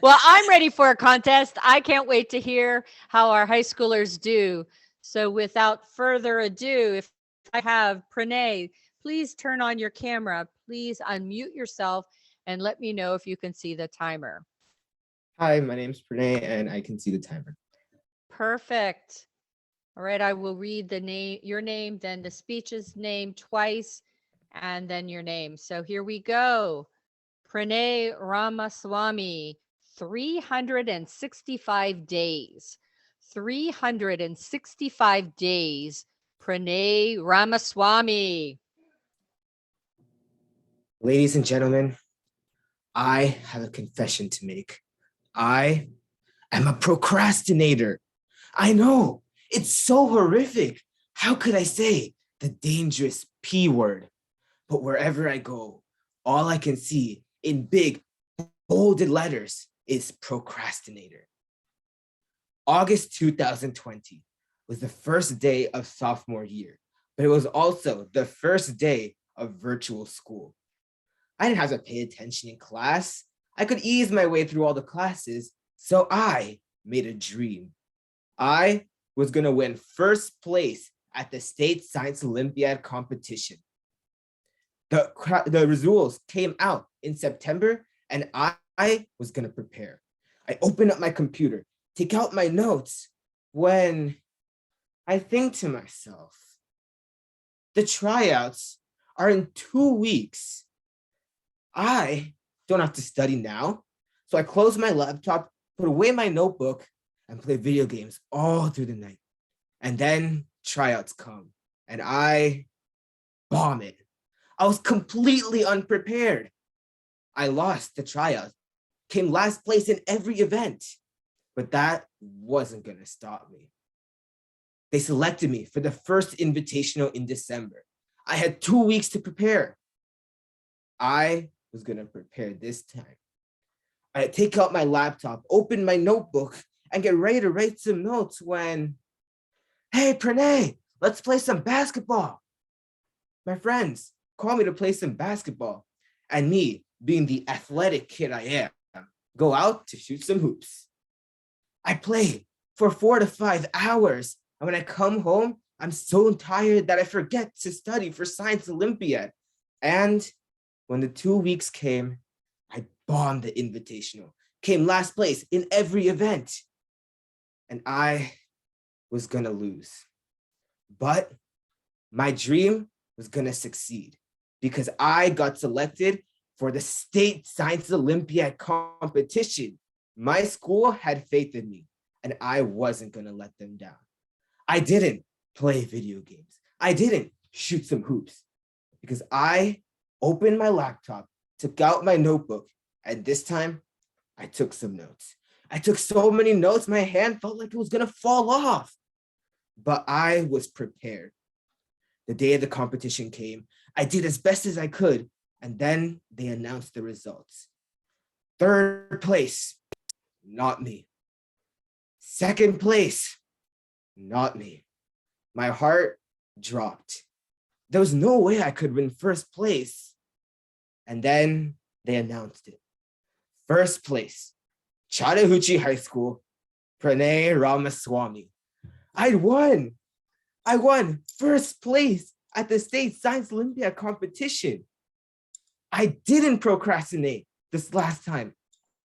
Well, I'm ready for a contest. I can't wait to hear how our high schoolers do. So without further ado, if I have Pranay, please turn on your camera. Please unmute yourself and let me know if you can see the timer. Hi, my name's Pranay and I can see the timer. Perfect. All right, I will read your name, then the speech's name twice, and then your name. So here we go. Pranay Ramaswamy, 365 days. 365 days. Pranay Ramaswamy. Ladies and gentlemen, I have a confession to make. I am a procrastinator. I know, it's so horrific. How could I say the dangerous P word? But wherever I go, all I can see in big, bolded letters is procrastinator. August 2020 was the first day of sophomore year, but it was also the first day of virtual school. I didn't have to pay attention in class. I could ease my way through all the classes, so I made a dream. I was gonna win first place at the State Science Olympiad competition. The results came out in September and I was gonna prepare. I opened up my computer, take out my notes, when I think to myself, the tryouts are in 2 weeks. I don't have to study now. So I close my laptop, put away my notebook, and play video games all through the night. And then tryouts come and I bomb it. I was completely unprepared. I lost the tryout, came last place in every event, but that wasn't gonna stop me. They selected me for the first invitational in December. I had 2 weeks to prepare. I was gonna prepare this time. I take out my laptop, open my notebook, and get ready to write some notes when, hey, Pranay, let's play some basketball. My friends call me to play some basketball, and me, being the athletic kid I am, go out to shoot some hoops. I play for 4 to 5 hours, and when I come home, I'm so tired that I forget to study for Science Olympiad. And when the 2 weeks came, I bombed the invitational, came last place in every event, and I was gonna lose. But my dream was gonna succeed because I got selected for the State Science Olympiad competition. My school had faith in me, and I wasn't gonna let them down. I didn't play video games. I didn't shoot some hoops because I opened my laptop, took out my notebook, and this time I took some notes. I took so many notes, my hand felt like it was gonna fall off, but I was prepared. The day of the competition came, I did as best as I could, and then they announced the results. 3rd place, not me. 2nd place, not me. My heart dropped. There was no way I could win 1st place. And then they announced it. 1st place, Chattahoochee High School, Pranay Ramaswamy. I won 1st place at the State Science Olympiad competition. I didn't procrastinate this last time,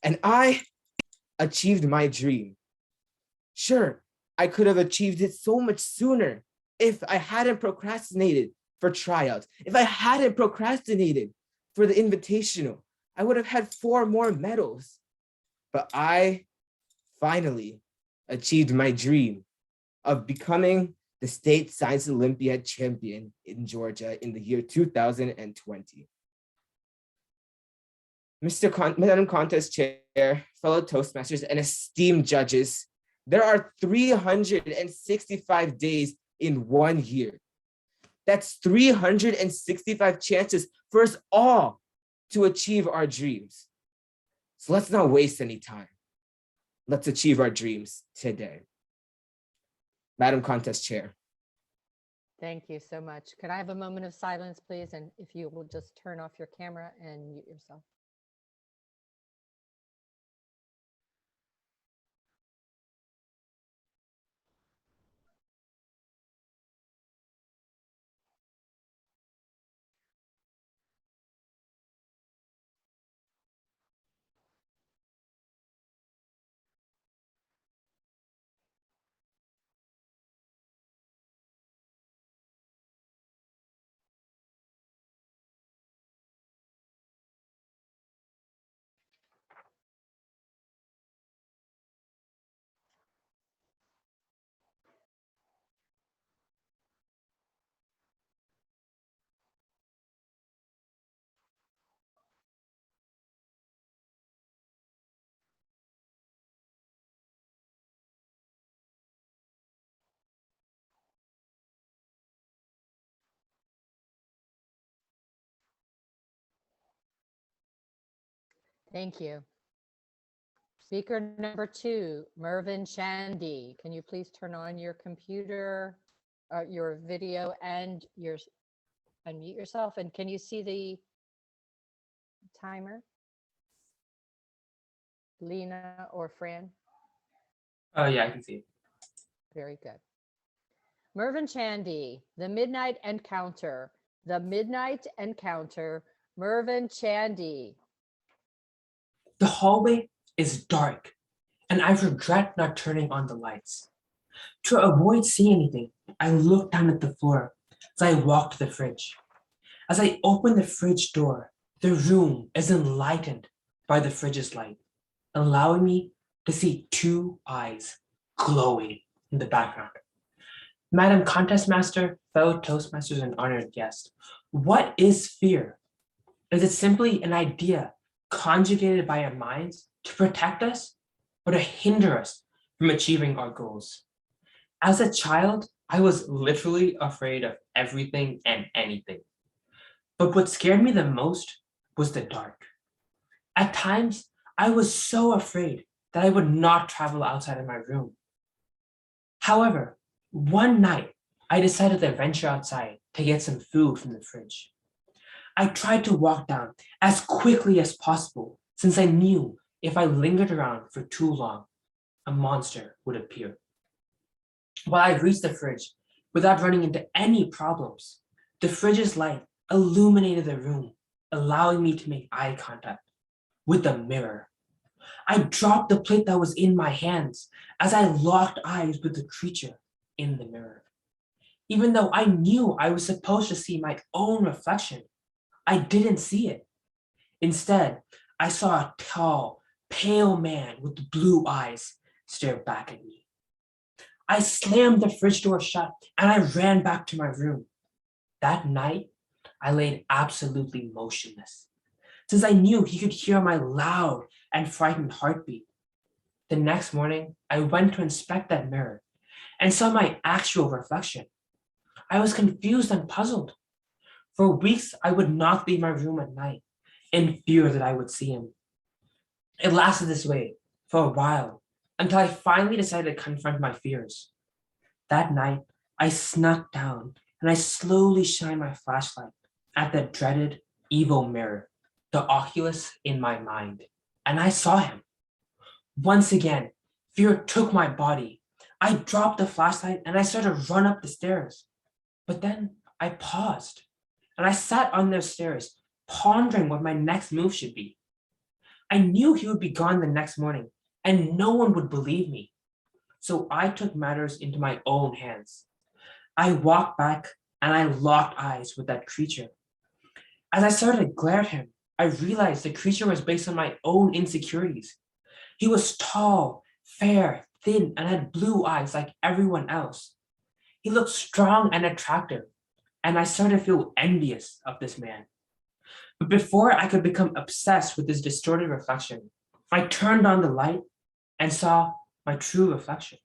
and I achieved my dream. Sure, I could have achieved it so much sooner if I hadn't procrastinated for tryouts. If I hadn't procrastinated for the invitational, I would have had 4 more medals. But I finally achieved my dream of becoming the State Science Olympiad champion in Georgia in the year 2020. Madam Contest Chair, fellow Toastmasters, and esteemed judges, there are 365 days in 1 year. That's 365 chances for us all to achieve our dreams. So let's not waste any time. Let's achieve our dreams today. Madam Contest Chair. Thank you so much. Could I have a moment of silence, please? And if you will just turn off your camera and mute yourself. Thank you. Speaker number 2, Mervyn Shandy. Can you please turn on your computer, your video, and unmute yourself? And can you see the timer? Lena or Fran? Yeah, I can see it. Very good. Mervyn Shandy, The Midnight Encounter. The Midnight Encounter, Mervyn Shandy. The hallway is dark, and I regret not turning on the lights. To avoid seeing anything, I looked down at the floor as I walked to the fridge. As I opened the fridge door, the room is enlightened by the fridge's light, allowing me to see 2 eyes glowing in the background. Madam Contest Master, fellow Toastmasters, and honored guest, what is fear? Is it simply an idea conjugated by our minds to protect us or to hinder us from achieving our goals? As a child, I was literally afraid of everything and anything. But what scared me the most was the dark. At times, I was so afraid that I would not travel outside of my room. However, one night, I decided to venture outside to get some food from the fridge. I tried to walk down as quickly as possible since I knew if I lingered around for too long, a monster would appear. While I reached the fridge without running into any problems, the fridge's light illuminated the room, allowing me to make eye contact with the mirror. I dropped the plate that was in my hands as I locked eyes with the creature in the mirror. Even though I knew I was supposed to see my own reflection, I didn't see it. Instead, I saw a tall, pale man with blue eyes stare back at me. I slammed the fridge door shut and I ran back to my room. That night, I laid absolutely motionless, since I knew he could hear my loud and frightened heartbeat. The next morning, I went to inspect that mirror and saw my actual reflection. I was confused and puzzled. For weeks, I would not leave my room at night in fear that I would see him. It lasted this way for a while until I finally decided to confront my fears. That night, I snuck down and I slowly shined my flashlight at the dreaded evil mirror, the Oculus in my mind, and I saw him. Once again, fear took my body. I dropped the flashlight and I started to run up the stairs. But then I paused and I sat on those stairs, pondering what my next move should be. I knew he would be gone the next morning and no one would believe me. So I took matters into my own hands. I walked back and I locked eyes with that creature. As I started to glare at him, I realized the creature was based on my own insecurities. He was tall, fair, thin, and had blue eyes like everyone else. He looked strong and attractive, and I started to feel envious of this man. But before I could become obsessed with this distorted reflection, I turned on the light and saw my true reflection.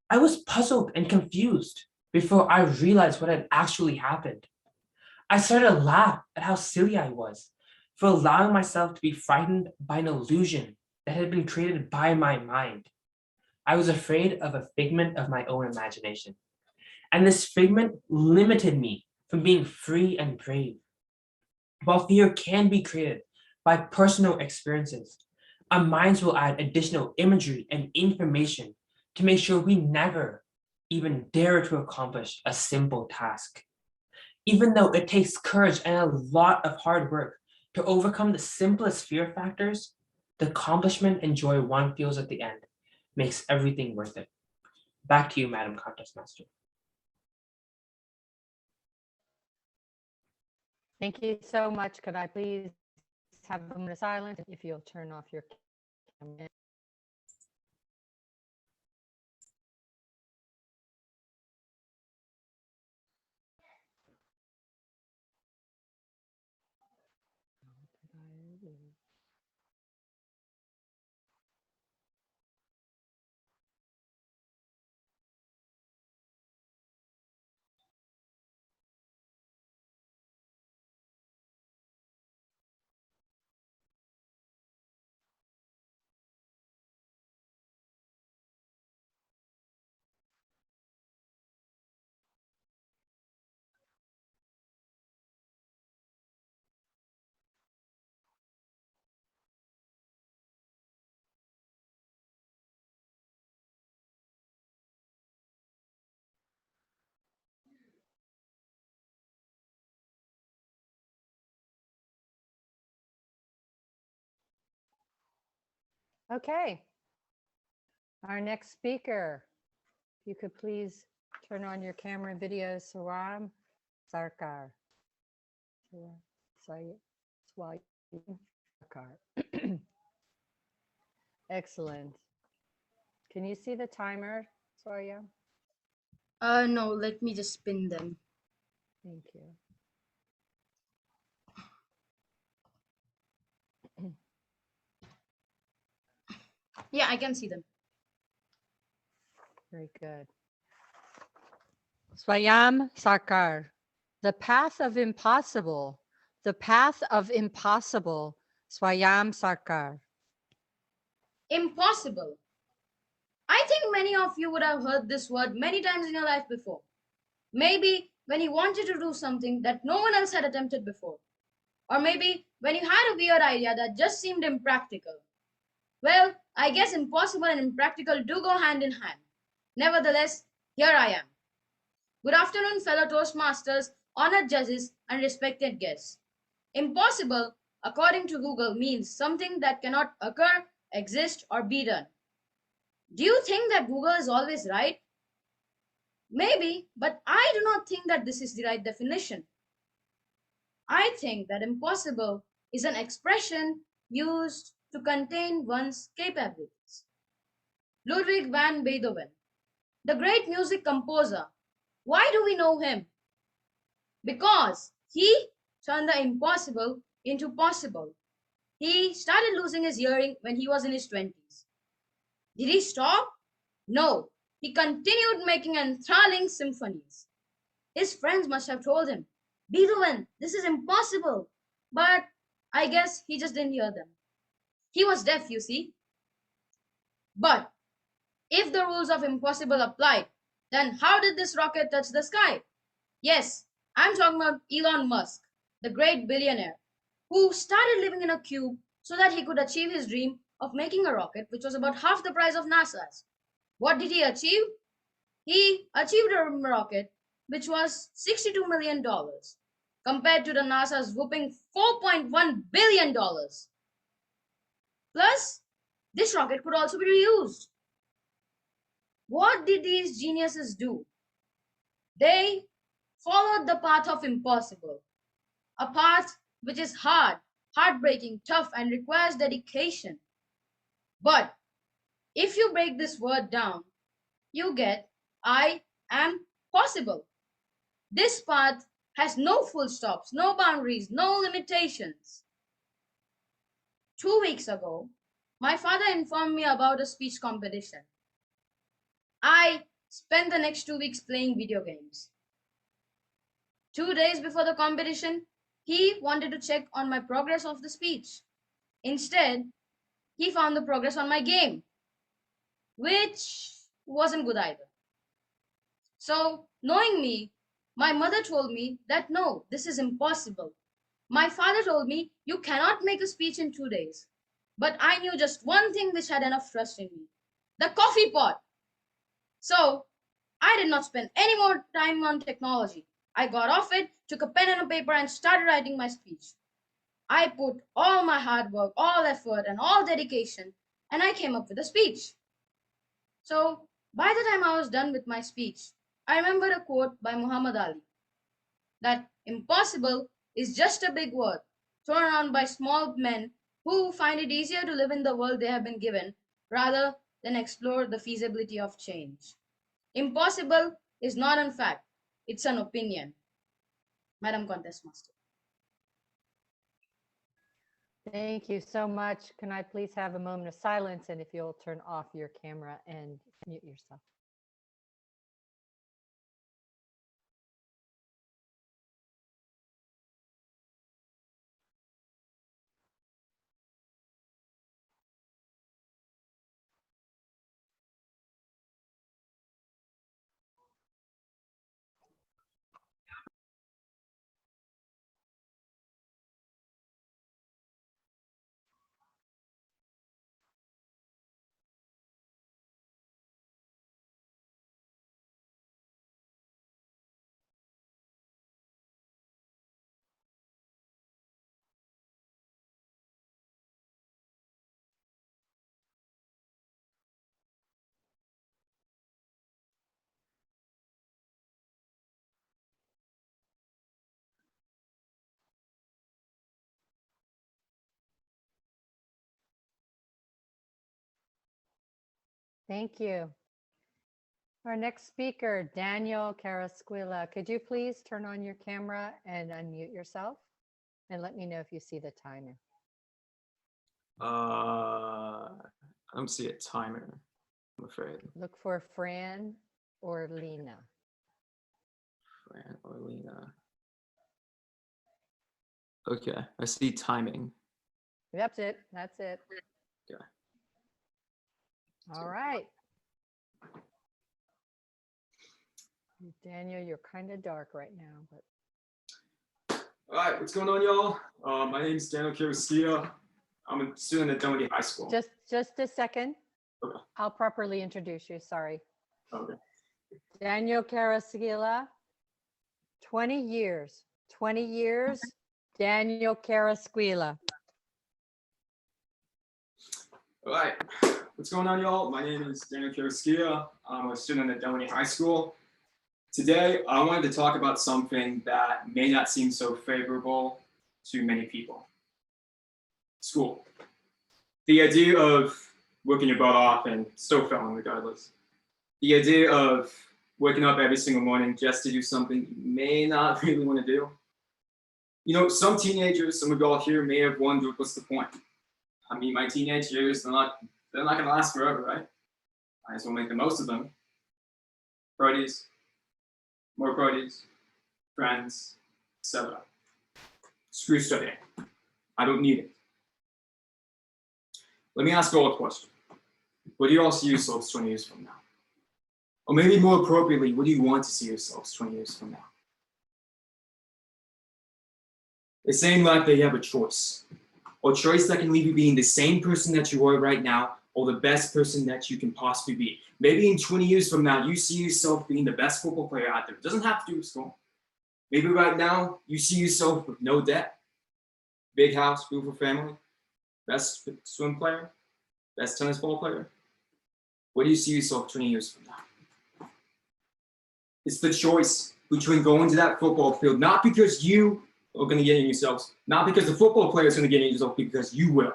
I was puzzled and confused before I realized what had actually happened. I started to laugh at how silly I was for allowing myself to be frightened by an illusion that had been created by my mind. I was afraid of a figment of my own imagination, and this figment limited me from being free and brave. While fear can be created by personal experiences, our minds will add additional imagery and information to make sure we never even dare to accomplish a simple task. Even though it takes courage and a lot of hard work to overcome the simplest fear factors, the accomplishment and joy one feels at the end makes everything worth it. Back to you, Madam Contest Master. Thank you so much. Could I please have a moment of silence if you'll turn off your camera? Okay. Our next speaker, if you could please turn on your camera and video, Saram Sarkar. Sarkar. Excellent. Can you see the timer, Soria? No, let me just spin them. Thank you. Yeah, I can see them. Very good. Swayam Sarkar, the path of impossible, the path of impossible, Swayam Sarkar. Impossible. I think many of you would have heard this word many times in your life before. Maybe when you wanted to do something that no one else had attempted before. Or maybe when you had a weird idea that just seemed impractical. Well, I guess impossible and impractical do go hand in hand. Nevertheless, here I am. Good afternoon, fellow Toastmasters, honored judges, and respected guests. Impossible, according to Google, means something that cannot occur, exist, or be done. Do you think that Google is always right? Maybe, but I do not think that this is the right definition. I think that impossible is an expression used to contain one's capabilities. Ludwig van Beethoven, the great music composer, why do we know him? Because he turned the impossible into possible. He started losing his hearing when he was in his 20s. Did he stop? No, he continued making enthralling symphonies. His friends must have told him, Beethoven, this is impossible. But I guess he just didn't hear them. He was deaf, you see. But if the rules of impossible applied, then how did this rocket touch the sky? Yes, I'm talking about Elon Musk, the great billionaire, who started living in a cube so that he could achieve his dream of making a rocket which was about half the price of NASA's. What did he achieve? He achieved a rocket which was $62 million compared to the NASA's whooping $4.1 billion. Plus, this rocket could also be reused. What did these geniuses do? They followed the path of impossible, a path which is hard, heartbreaking, tough, and requires dedication. But if you break this word down, you get I am possible. This path has no full stops, no boundaries, no limitations. 2 weeks ago, my father informed me about a speech competition. I spent the next 2 weeks playing video games. 2 days before the competition, he wanted to check on my progress of the speech. Instead, he found the progress on my game, which wasn't good either. So, knowing me, my mother told me that no, this is impossible. My father told me, you cannot make a speech in 2 days. But I knew just one thing which had enough trust in me, the coffee pot. So, I did not spend any more time on technology. I got off it, took a pen and a paper, and started writing my speech. I put all my hard work, all effort, and all dedication, and I came up with a speech. So, by the time I was done with my speech, I remembered a quote by Muhammad Ali that impossible is just a big word thrown around by small men who find it easier to live in the world they have been given rather than explore the feasibility of change. Impossible is not an fact, it's an opinion. Madam Contest Master. Thank you so much. Can I please have a moment of silence, and if you'll turn off your camera and mute yourself. Thank you. Our next speaker, Daniel Carasquilla. Could you please turn on your camera and unmute yourself? And let me know if you see the timer. I don't see a timer, I'm afraid. Look for Fran or Lena. Fran, Orlina. Okay, I see timing. That's it. That's it. Okay. All right. Daniel, you're kind of dark right now, but All right, what's going on, y'all? My name is Daniel Kiraskia. I'm a student at Dunwoody High School. just a second. Okay. I'll properly introduce you. Sorry. Okay. Daniel Carasquilla, 20 years. 20 years, Daniel Carasquilla. All right, what's going on, y'all? My name is Daniel Kiraskia. I'm a student at Dunwoody High School. Today, I wanted to talk about something that may not seem so favorable to many people. School. The idea of working your butt off and still failing regardless. The idea of waking up every single morning just to do something you may not really want to do. You know, some teenagers, some of y'all here may have wondered what's the point. I mean, my teenage years, they're not gonna last forever, right? Might as well make the most of them. Parties, more parties, friends, etc. Screw studying. I don't need it. Let me ask you all a question. What do you all see yourselves 20 years from now? Or maybe more appropriately, what do you want to see yourselves 20 years from now? They say in life that you have a choice. A choice that can leave you being the same person that you are right now, or the best person that you can possibly be. Maybe in 20 years from now, you see yourself being the best football player out there. It doesn't have to do with school. Maybe right now, you see yourself with no debt, big house, beautiful family, best swim player, best tennis ball player. Where do you see yourself 20 years from now? It's the choice between going to that football field, not because you are going to get in yourselves, not because the football player is going to get in yourself, because you will.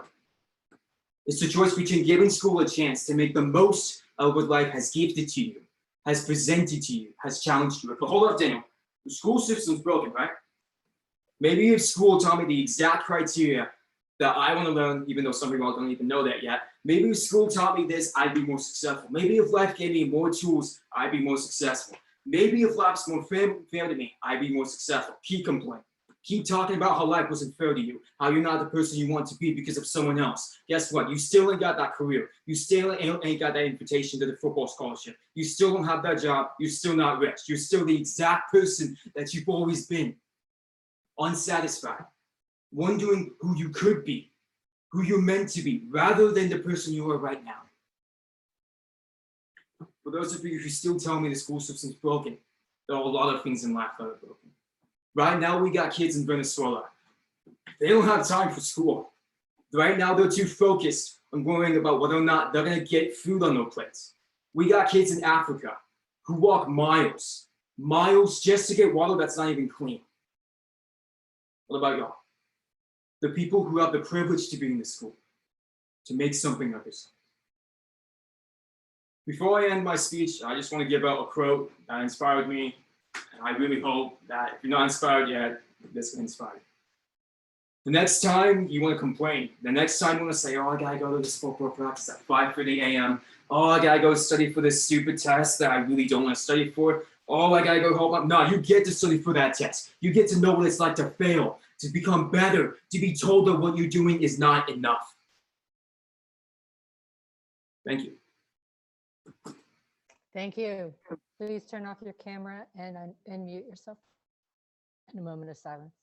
It's the choice between giving school a chance to make the most of what life has gifted to you, has presented to you, has challenged you. But hold up, Daniel. The school system's broken, right? Maybe if school taught me the exact criteria that I want to learn, even though some people don't even know that yet. Maybe if school taught me this, I'd be more successful. Maybe if life gave me more tools, I'd be more successful. Maybe if life's more fair to me, I'd be more successful. Keep complaining. Keep talking about how life wasn't fair to you, how you're not the person you want to be because of someone else. Guess what? You still ain't got that career. You still ain't got that invitation to the football scholarship. You still don't have that job. You're still not rich. You're still the exact person that you've always been. Unsatisfied. Wondering who you could be, who you're meant to be, rather than the person you are right now. For those of you who still tell me the school system's broken, there are a lot of things in life that are broken. Right now, we got kids in Venezuela. They don't have time for school. Right now, they're too focused on worrying about whether or not they're gonna get food on their plates. We got kids in Africa who walk miles just to get water that's not even clean. What about y'all? The people who have the privilege to be in the school, to make something of yourself. Before I end my speech, I just want to give out a quote that inspired me, and I really hope that if you're not inspired yet, this can inspire you. The next time you want to complain, the next time you want to say, oh, I gotta go to this football practice at 5:30 a.m., oh, I gotta go study for this stupid test that I really don't want to study for, oh, I gotta go home. No, you get to study for that test. You get to know what it's like to fail, to become better, to be told that what you're doing is not enough. Thank you. Thank you. Please turn off your camera and unmute yourself in a moment of silence.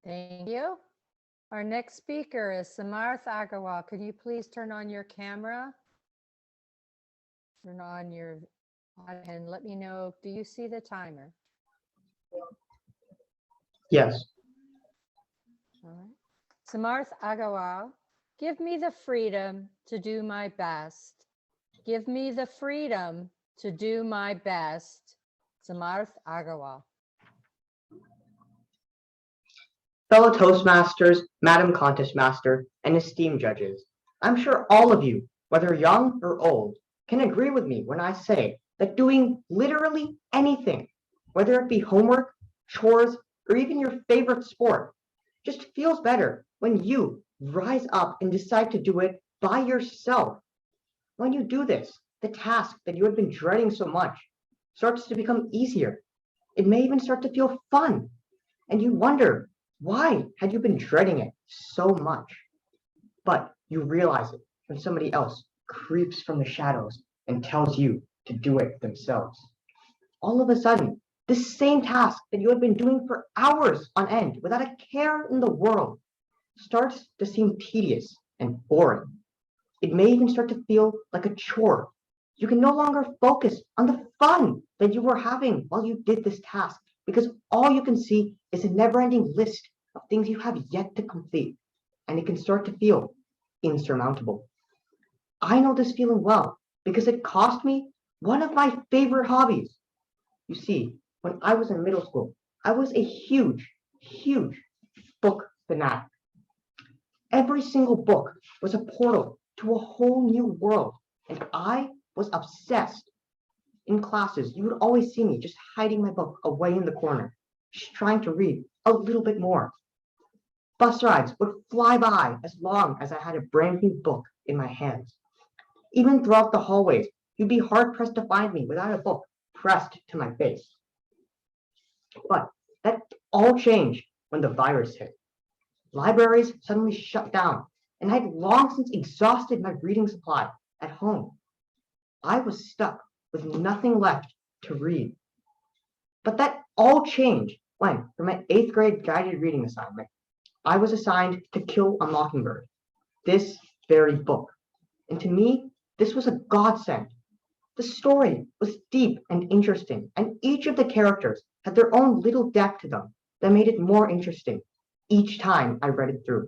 Thank you. Our next speaker is Samarth Agarwal. Can you please turn on your camera? Turn on your, and let me know, do you see the timer? Yes. All right. Samarth Agarwal, give me the freedom to do my best. Give me the freedom to do my best. Samarth Agarwal. Fellow Toastmasters, Madam Contest Master, and esteemed judges, I'm sure all of you, whether young or old, can agree with me when I say that doing literally anything, whether it be homework, chores, or even your favorite sport, just feels better when you rise up and decide to do it by yourself. When you do this, the task that you have been dreading so much starts to become easier. It may even start to feel fun, and you wonder, why had you been dreading it so much? But you realize it when somebody else creeps from the shadows and tells you to do it themselves. All of a sudden, this same task that you had been doing for hours on end without a care in the world starts to seem tedious and boring. It may even start to feel like a chore. You can no longer focus on the fun that you were having while you did this task because all you can see is a never-ending list of things you have yet to complete, and it can start to feel insurmountable. I know this feeling well because it cost me one of my favorite hobbies. You see, when I was in middle school, I was a huge book fanatic. Every single book was a portal to a whole new world, and I was obsessed. In classes, you would always see me just hiding my book away in the corner, just trying to read a little bit more. Bus rides would fly by as long as I had a brand new book in my hands. Even throughout the hallways, you'd be hard pressed to find me without a book pressed to my face. But that all changed when the virus hit. Libraries suddenly shut down, and I had long since exhausted my reading supply at home. I was stuck with nothing left to read. But that all changed when, for my 8th grade guided reading assignment, I was assigned To Kill a Mockingbird, this very book. And to me, this was a godsend. The story was deep and interesting, and each of the characters had their own little depth to them that made it more interesting each time I read it through.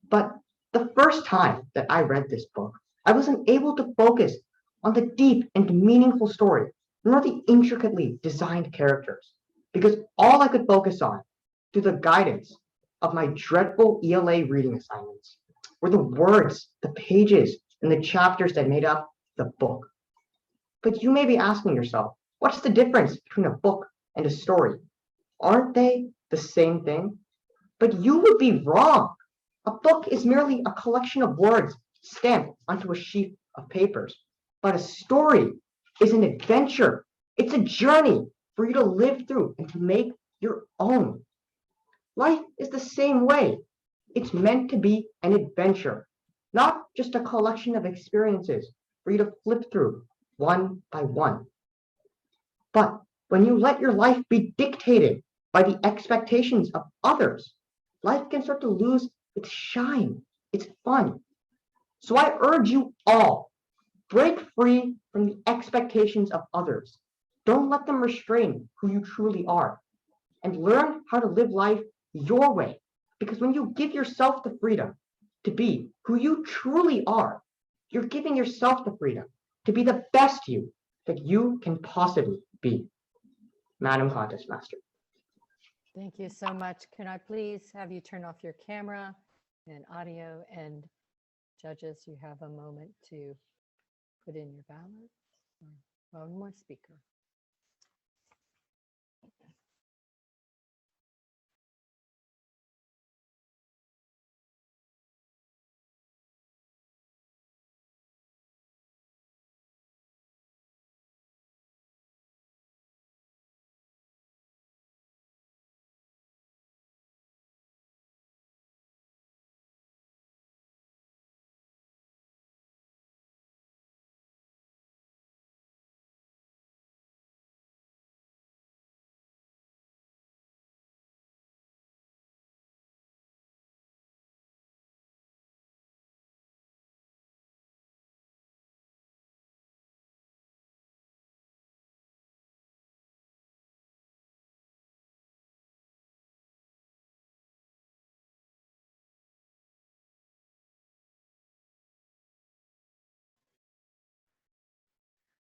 But the first time that I read this book, I wasn't able to focus on the deep and meaningful story, nor the intricately designed characters, because all I could focus on, through the guidance of my dreadful ELA reading assignments, were the words, the pages, and the chapters that made up the book. But you may be asking yourself, what's the difference between a book and a story? Aren't they the same thing? But you would be wrong. A book is merely a collection of words stamped onto a sheet of papers. But a story is an adventure. It's a journey for you to live through and to make your own. Life is the same way. It's meant to be an adventure, not just a collection of experiences for you to flip through one by one. But when you let your life be dictated by the expectations of others, life can start to lose its shine, its fun. So I urge you all, break free from the expectations of others. Don't let them restrain who you truly are, and learn how to live life your way. Because when you give yourself the freedom to be who you truly are, you're giving yourself the freedom to be the best you that you can possibly be. Madam Contest Master. Thank you so much. Can I please have you turn off your camera and audio, and judges, you have a moment to put in your ballot. One more speaker.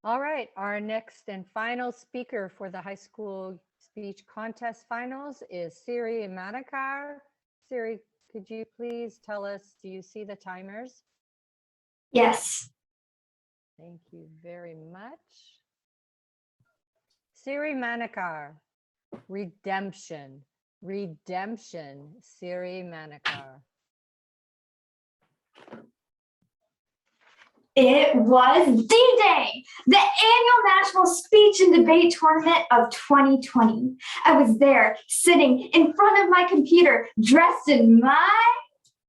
All right, our next and final speaker for the high school speech contest finals is Siri Manakar. Siri, could you please tell us, do you see the timers? Yes. Thank you very much. Siri Manakar, redemption, redemption, Siri Manakar. It was D-Day, the annual National Speech and Debate Tournament of 2020. I was there, sitting in front of my computer, dressed in my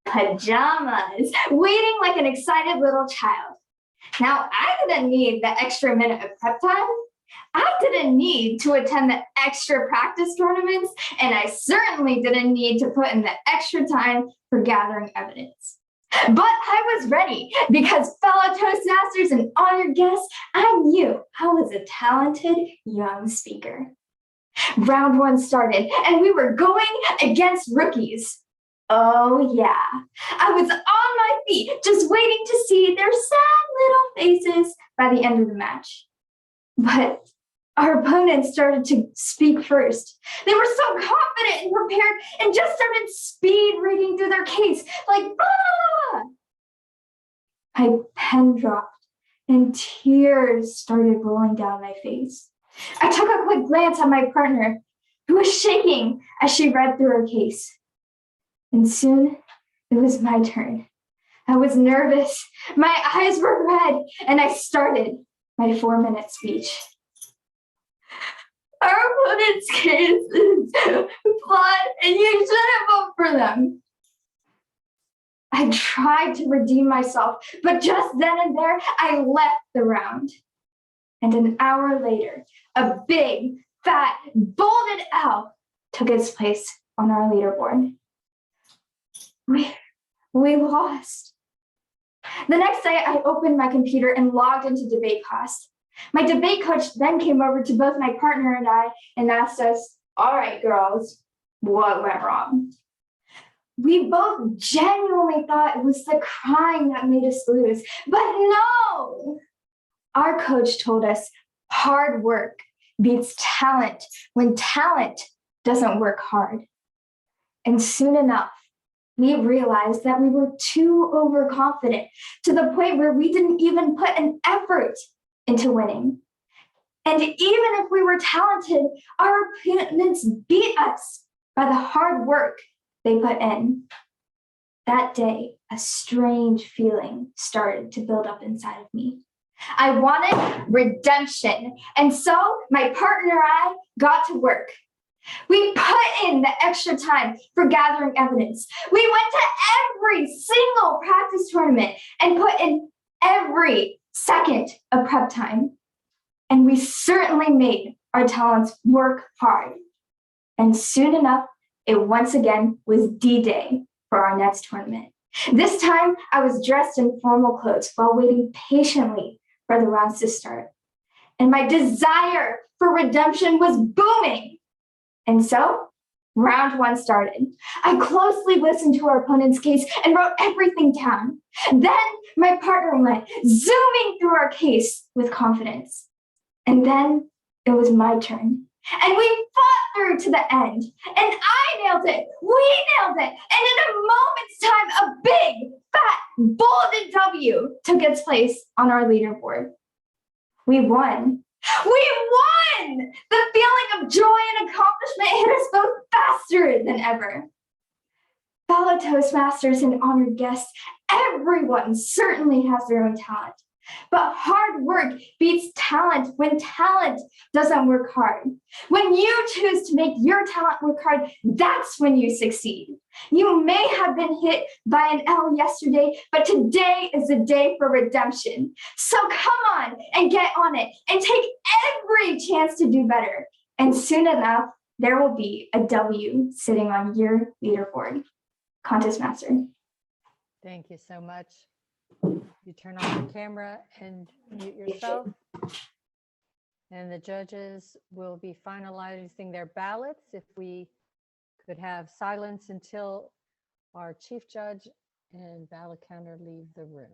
pajamas, waiting like an excited little child. Now, I didn't need the extra minute of prep time. I didn't need to attend the extra practice tournaments, and I certainly didn't need to put in the extra time for gathering evidence. But I was ready because, fellow Toastmasters and honored guests, I knew I was a talented young speaker. Round one started, and we were going against rookies. Oh yeah, I was on my feet, just waiting to see their sad little faces by the end of the match. But our opponents started to speak first. They were so confident and prepared and just started speed reading through their case like, ah! My pen dropped and tears started rolling down my face. I took a quick glance at my partner, who was shaking as she read through her case. And soon it was my turn. I was nervous, my eyes were red, and I started my 4-minute speech. Our opponent's case is flawed, and you shouldn't vote for them. I tried to redeem myself, but just then and there, I left the round. And an hour later, a big, fat, bolded owl took its place on our leaderboard. We lost. The next day, I opened my computer and logged into debate class. My debate coach then came over to both my partner and I and asked us, all right, girls, what went wrong? We both genuinely thought it was the crying that made us lose, but no! Our coach told us hard work beats talent when talent doesn't work hard. And soon enough, we realized that we were too overconfident to the point where we didn't even put an effort into winning. And even if we were talented, our opponents beat us by the hard work they put in. That day, a strange feeling started to build up inside of me. I wanted redemption, and so my partner and I got to work. We put in the extra time for gathering evidence. We went to every single practice tournament and put in every second of prep time. And we certainly made our talents work hard. And soon enough, it once again was D-Day for our next tournament. This time, I was dressed in formal clothes while waiting patiently for the rounds to start. And my desire for redemption was booming. And so, round one started. I closely listened to our opponent's case and wrote everything down. Then my partner went zooming through our case with confidence. And then it was my turn. And we fought through to the end. And I nailed it. We nailed it. And in a moment's time, a big, fat, bolded W took its place on our leaderboard. We won. We won! The feeling of joy and accomplishment hit us both faster than ever. Fellow Toastmasters and honored guests, everyone certainly has their own talent. But hard work beats talent when talent doesn't work hard. When you choose to make your talent work hard, that's when you succeed. You may have been hit by an L yesterday, but today is the day for redemption. So come on and get on it and take every chance to do better. And soon enough, there will be a W sitting on your leaderboard. Contest Master. Thank you so much. You turn on your camera and mute yourself. And the judges will be finalizing their ballots. If we could have silence until our chief judge and ballot counter leave the room.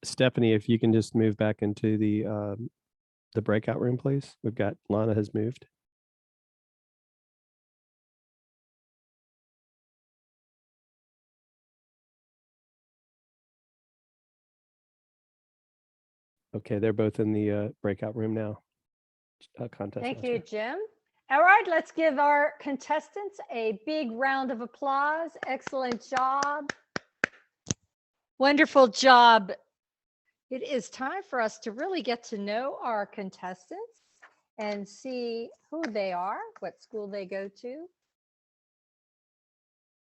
Stephanie, if you can just move back into the breakout room, please. We've got Lana has moved. Okay, they're both in the breakout room now. Contest Thank master. you, Jim. All right, let's give our contestants a big round of applause. Excellent job. Wonderful job. It is time for us to really get to know our contestants and see who they are, what school they go to.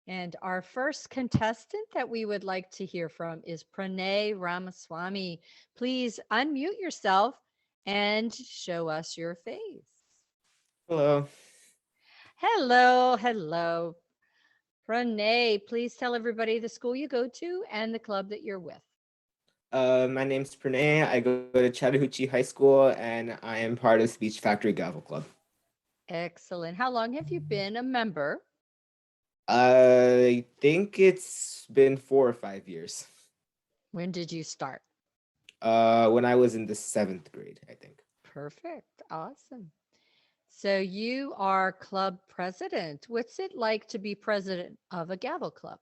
And our first contestant that we would like to hear from is Pranay Ramaswamy. Please unmute yourself and show us your face. Hello. Hello, hello. Pranay, please tell everybody the school you go to and the club that you're with. My name's Pranay. I go to Chattahoochee High School, and I am part of Speech Factory Gavel Club. Excellent. How long have you been a member? I think it's been 4 or 5 years. When did you start? When I was in the 7th grade, I think. Perfect. Awesome. So you are club president. What's it like to be president of a gavel club?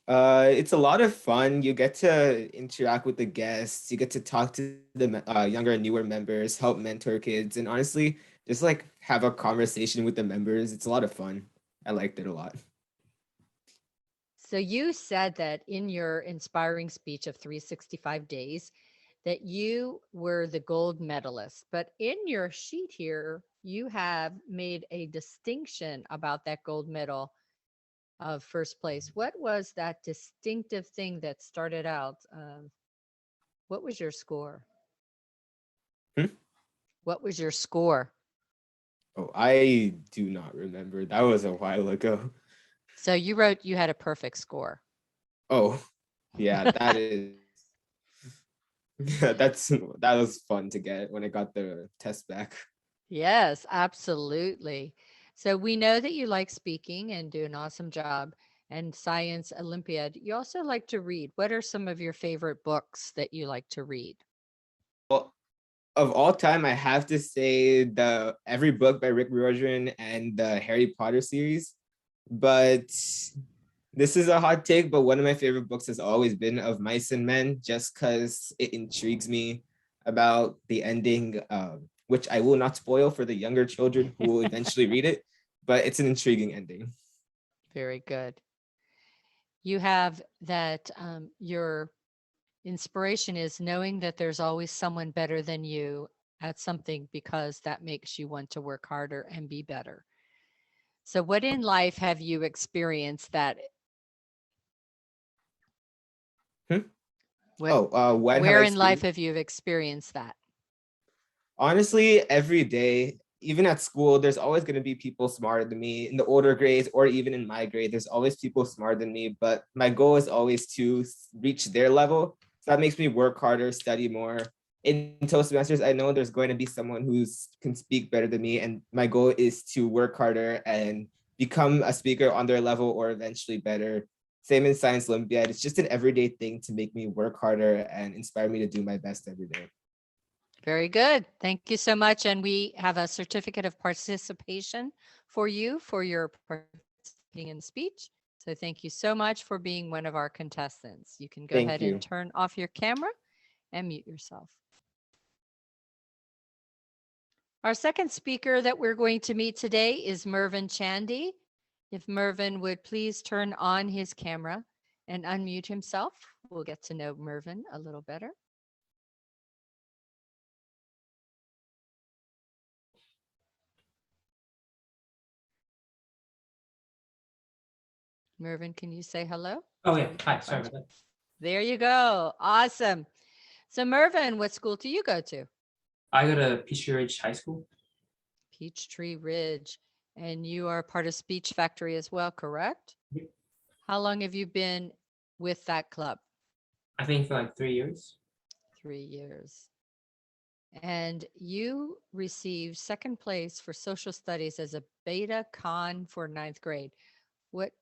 It's a lot of fun. You get to interact with the guests. You get to talk to the younger and newer members, help mentor kids, and honestly, just like have a conversation with the members. It's a lot of fun. I liked it a lot. So you said that in your inspiring speech of 365 days that you were the gold medalist, but in your sheet here, you have made a distinction about that gold medal of first place. What was that distinctive thing that started out? What was your score? What was your score? Oh, I do not remember. That was a while ago. So you wrote you had a perfect score. Oh, yeah, that is. That was fun to get when I got the test back. Yes, absolutely. So we know that you like speaking and do an awesome job and science Olympiad. You also like to read. What are some of your favorite books that you like to read? Well, of all time, I have to say every book by Rick Riordan and the Harry Potter series. But this is a hot take, but one of my favorite books has always been Of Mice and Men, just because it intrigues me about the ending, which I will not spoil for the younger children who will eventually read it, but it's an intriguing ending. Very good. You have that your inspiration is knowing that there's always someone better than you at something because that makes you want to work harder and be better. So what in life have you experienced that? Where in life have you experienced that? Honestly, every day, even at school, there's always going to be people smarter than me in the older grades or even in my grade. There's always people smarter than me, but my goal is always to reach their level. So that makes me work harder, study more. In Toastmasters, I know there's going to be someone who can speak better than me, and my goal is to work harder and become a speaker on their level or eventually better. Same in Science Olympiad. It's just an everyday thing to make me work harder and inspire me to do my best every day. Very good. Thank you so much. And we have a certificate of participation for you for your participating in speech. So thank you so much for being one of our contestants. You can go ahead and turn off your camera and mute yourself. Our second speaker that we're going to meet today is Mervyn Chandy. If Mervyn would please turn on his camera and unmute himself, we'll get to know Mervyn a little better. Mervyn, can you say hello? Oh, yeah. Hi. Sorry about that. There you go. Awesome. So Mervyn, what school do you go to? I go to Peachtree Ridge High School. Peachtree Ridge. And you are part of Speech Factory as well, correct? Yep. How long have you been with that club? I think for like 3 years. 3 years. And you received second place for social studies as a beta con for 9th grade. What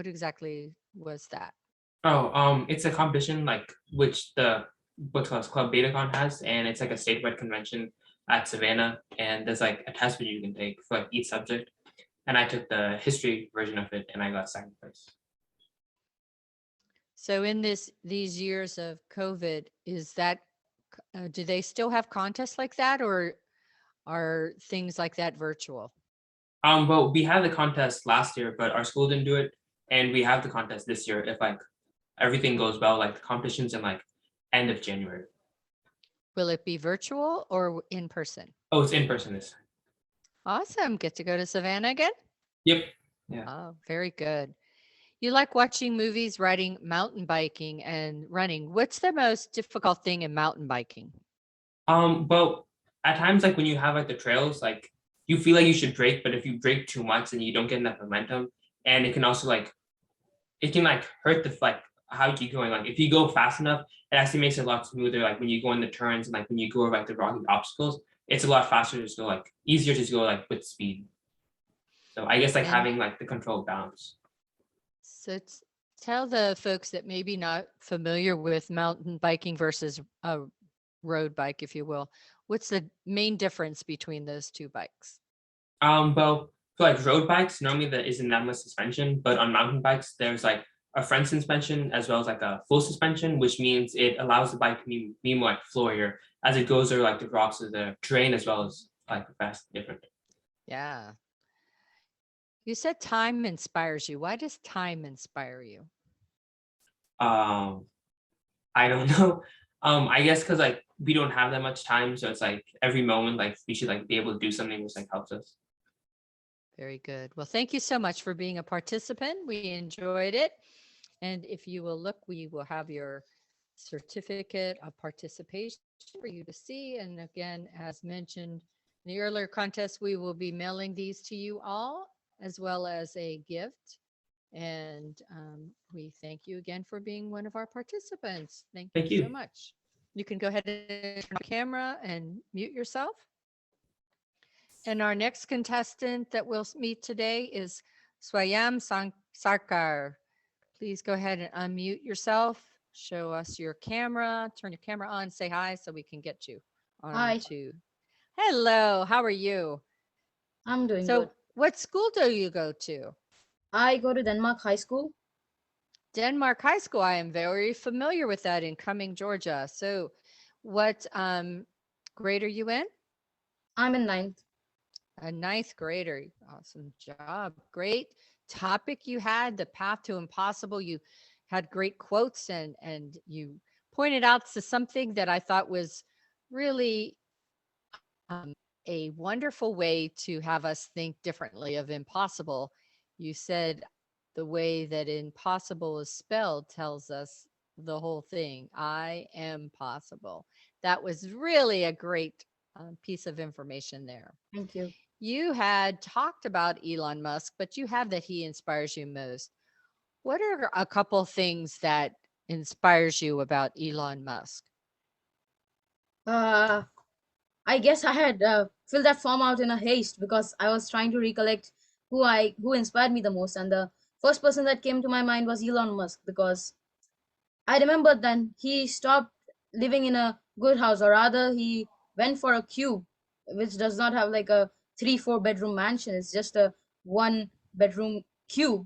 exactly was that? Oh, it's a competition like which the what's called Club BetaCon has, and it's like a statewide convention at Savannah, and there's like a test that you can take for like each subject. And I took the history version of it, and I got second place. So in these years of COVID, is that do they still have contests like that, or are things like that virtual? Well, we had the contest last year, but our school didn't do it, and we have the contest this year if like everything goes well. Like the competition's in like end of January. Will it be virtual or in person? Oh, it's in person this time. Awesome. Get to go to Savannah again? Yep. Yeah. Oh, very good. You like watching movies, riding, mountain biking, and running. What's the most difficult thing in mountain biking? But at times, like when you have like the trails, like you feel like you should brake, but if you brake too much, then you don't get enough momentum, and it can also like it can like hurt the like how you keep going. Like if you go fast enough, it actually makes it a lot smoother. Like when you go in the turns and like when you go over like the rocky obstacles, it's a lot faster to just go like easier to just go like with speed. So I guess like And- having like the controlled balance. So tell the folks that maybe not familiar with mountain biking versus a road bike, if you will. What's the main difference between those two bikes? Well, for like road bikes, normally there isn't that much suspension, but on mountain bikes, there's like a front suspension as well as like a full suspension, which means it allows the bike to be more like flowier as it goes over like the rocks of the terrain as well as like fast different. Yeah. You said time inspires you. Why does time inspire you? I don't know. I guess because like we don't have that much time, so it's like every moment like we should like be able to do something which like helps us. Very good. Well, thank you so much for being a participant. We enjoyed it. And if you will look, we will have your certificate of participation for you to see. And again, as mentioned in the earlier contest, we will be mailing these to you all as well as a gift. And we thank you again for being one of our participants. Thank Thank you so you. much. You can go ahead and turn on camera and mute yourself. And our next contestant that we'll meet today is Swayam Sarkar. Please go ahead and unmute yourself. Show us your camera. Turn your camera on. Say hi so we can get you on Hi. to. Hello. How are you? I'm doing So, good. what school do you go to? I go to Denmark High School. Denmark High School. I am very familiar with that in Cumming, Georgia. So, what grade are you in? I'm in ninth. A ninth grader. Awesome job. Great topic you had, the path to impossible. You had great quotes and you pointed out to something that I thought was really a wonderful way to have us think differently of impossible. You said the way that impossible is spelled tells us the whole thing. I am possible. That was really a great piece of information there. Thank you. You had talked about Elon Musk, but you have that he inspires you most. What are a couple things that inspires you about Elon Musk? I guess I had filled that form out in a haste because I was trying to recollect who inspired me the most, and the first person that came to my mind was Elon Musk, because I remembered then he stopped living in a good house, or rather he went for a cube, which does not have like a 3-4 bedroom mansion. It's just a 1 bedroom cube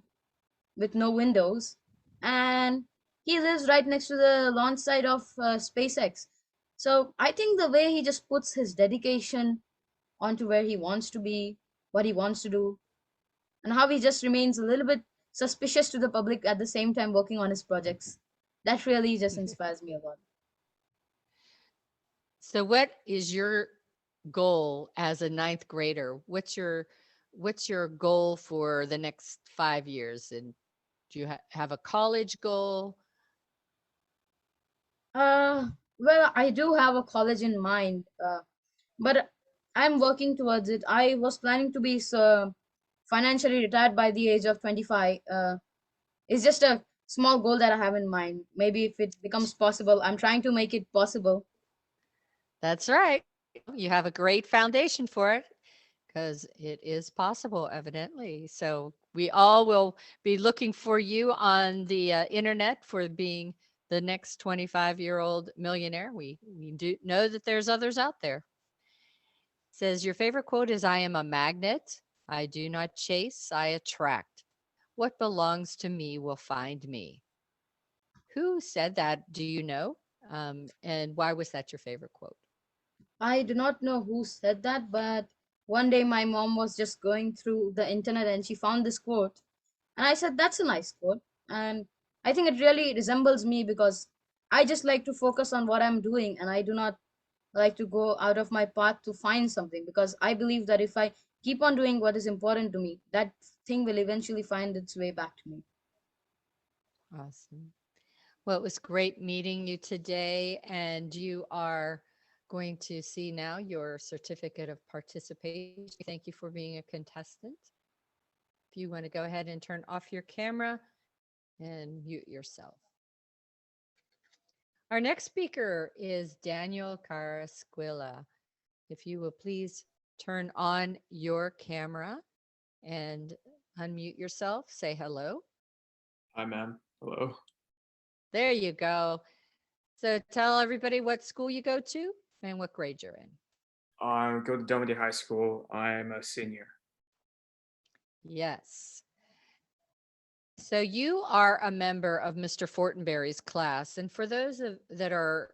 with no windows, and he lives right next to the launch site of SpaceX. So I think the way he just puts his dedication onto where he wants to be, what he wants to do, and how he just remains a little bit suspicious to the public at the same time working on his projects, that really just inspires me a lot. So what is your goal as a ninth grader? What's your goal for the next 5 years? And do you have a college goal? Well, I do have a college in mind, but I'm working towards it. I was planning to be financially retired by the age of 25. It's just a small goal that I have in mind. Maybe if it becomes possible, I'm trying to make it possible. That's right. You have a great foundation for it because it is possible, evidently. So We all will be looking for you on the internet for being the next 25-year-old millionaire. We do know that there's others out there. Says your favorite quote is, I am a magnet. I do not chase, I attract. What belongs to me will find me. Who said that? Do you know? And why was that your favorite quote? I do not know who said that, but one day my mom was just going through the internet and she found this quote. And I said, that's a nice quote. And I think it really resembles me because I just like to focus on what I'm doing and I do not like to go out of my path to find something, because I believe that if I keep on doing what is important to me, that thing will eventually find its way back to me. Awesome. Well, it was great meeting you today, and you are going to see now your certificate of participation. Thank you for being a contestant. If you want to go ahead and turn off your camera and mute yourself. Our next speaker is Daniel Carasquilla. If you will please turn on your camera and unmute yourself, say hello. Hi, ma'am. Hello. There you go. So tell everybody what school you go to and what grade you're in. I go to Domedy High School. I'm a senior. Yes. So you are a member of Mr. Fortenberry's class. And for those that are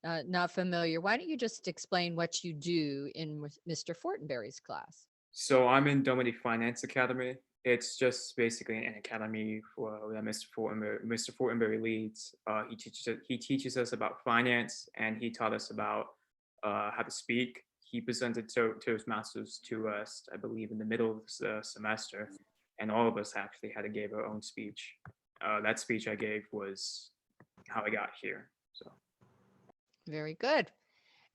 not familiar, why don't you just explain what you do in Mr. Fortenberry's class? So I'm in Domedy Finance Academy. It's just basically an academy for that Mr. Fortenberry leads. He teaches us about finance, and he taught us about how to speak. He presented Toastmasters to us, I believe, in the middle of the semester, and all of us actually had to give our own speech. That speech I gave was how I got here. So. Very good.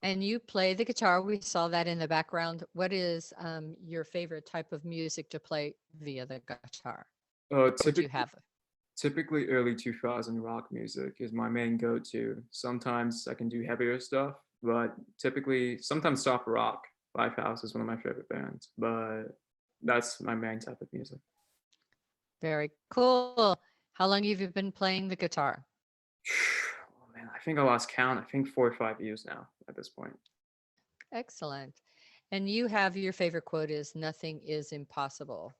And you play the guitar. We saw that in the background. What is your favorite type of music to play via the guitar? Typically early 2000 rock music is my main go-to. Sometimes I can do heavier stuff, but typically sometimes soft rock. Lifehouse is one of my favorite bands, but that's my main type of music. Very cool. How long have you been playing the guitar? Oh man, I think I lost count. I think 4 or 5 years now at this point. Excellent. And you have your favorite quote is nothing is impossible.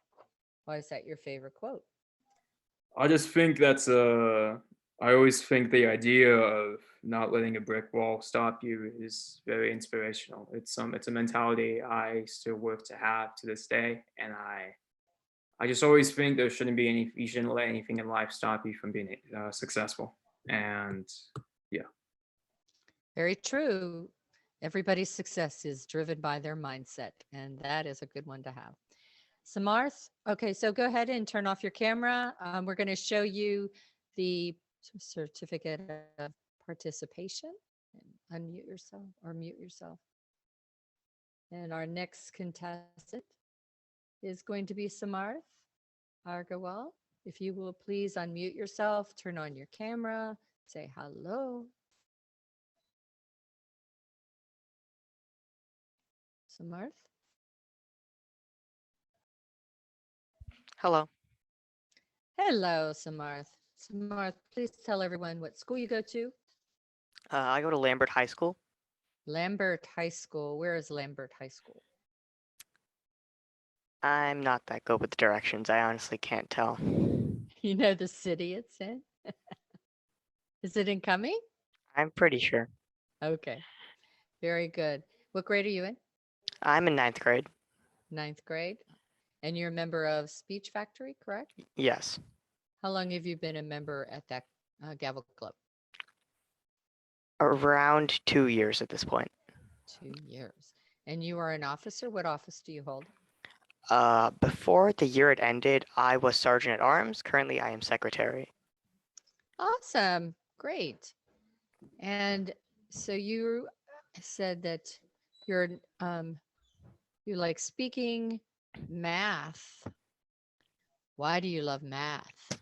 Why is that your favorite quote? I just think that's I always think the idea of not letting a brick wall stop you is very inspirational. It's a mentality I still work to have to this day, and I just always think there shouldn't be you shouldn't let anything in life stop you from being successful. And yeah. Very true. Everybody's success is driven by their mindset, and that is a good one to have. Samarth, okay, so go ahead and turn off your camera. We're going to show you the certificate of participation. And unmute yourself or mute yourself. And our next contestant is going to be Samarth Argawal. If you will please unmute yourself, turn on your camera, say hello. Samarth? Hello. Hello, Samarth. Samarth, please tell everyone what school you go to. I go to Lambert High School. Lambert High School. Where is Lambert High School? I'm not that good with the directions. I honestly can't tell. You know the city it's in? Is it in Cumming? I'm pretty sure. Okay. Very good. What grade are you in? I'm in 9th grade. 9th grade. And you're a member of Speech Factory, correct? Yes. How long have you been a member at that Gavel Club? Around 2 years at this point. 2 years. And you are an officer? What office do you hold? Before the year had ended, I was Sergeant at Arms. Currently, I am Secretary. Awesome. Great. And so you said that you're you like speaking, math. Why do you love math?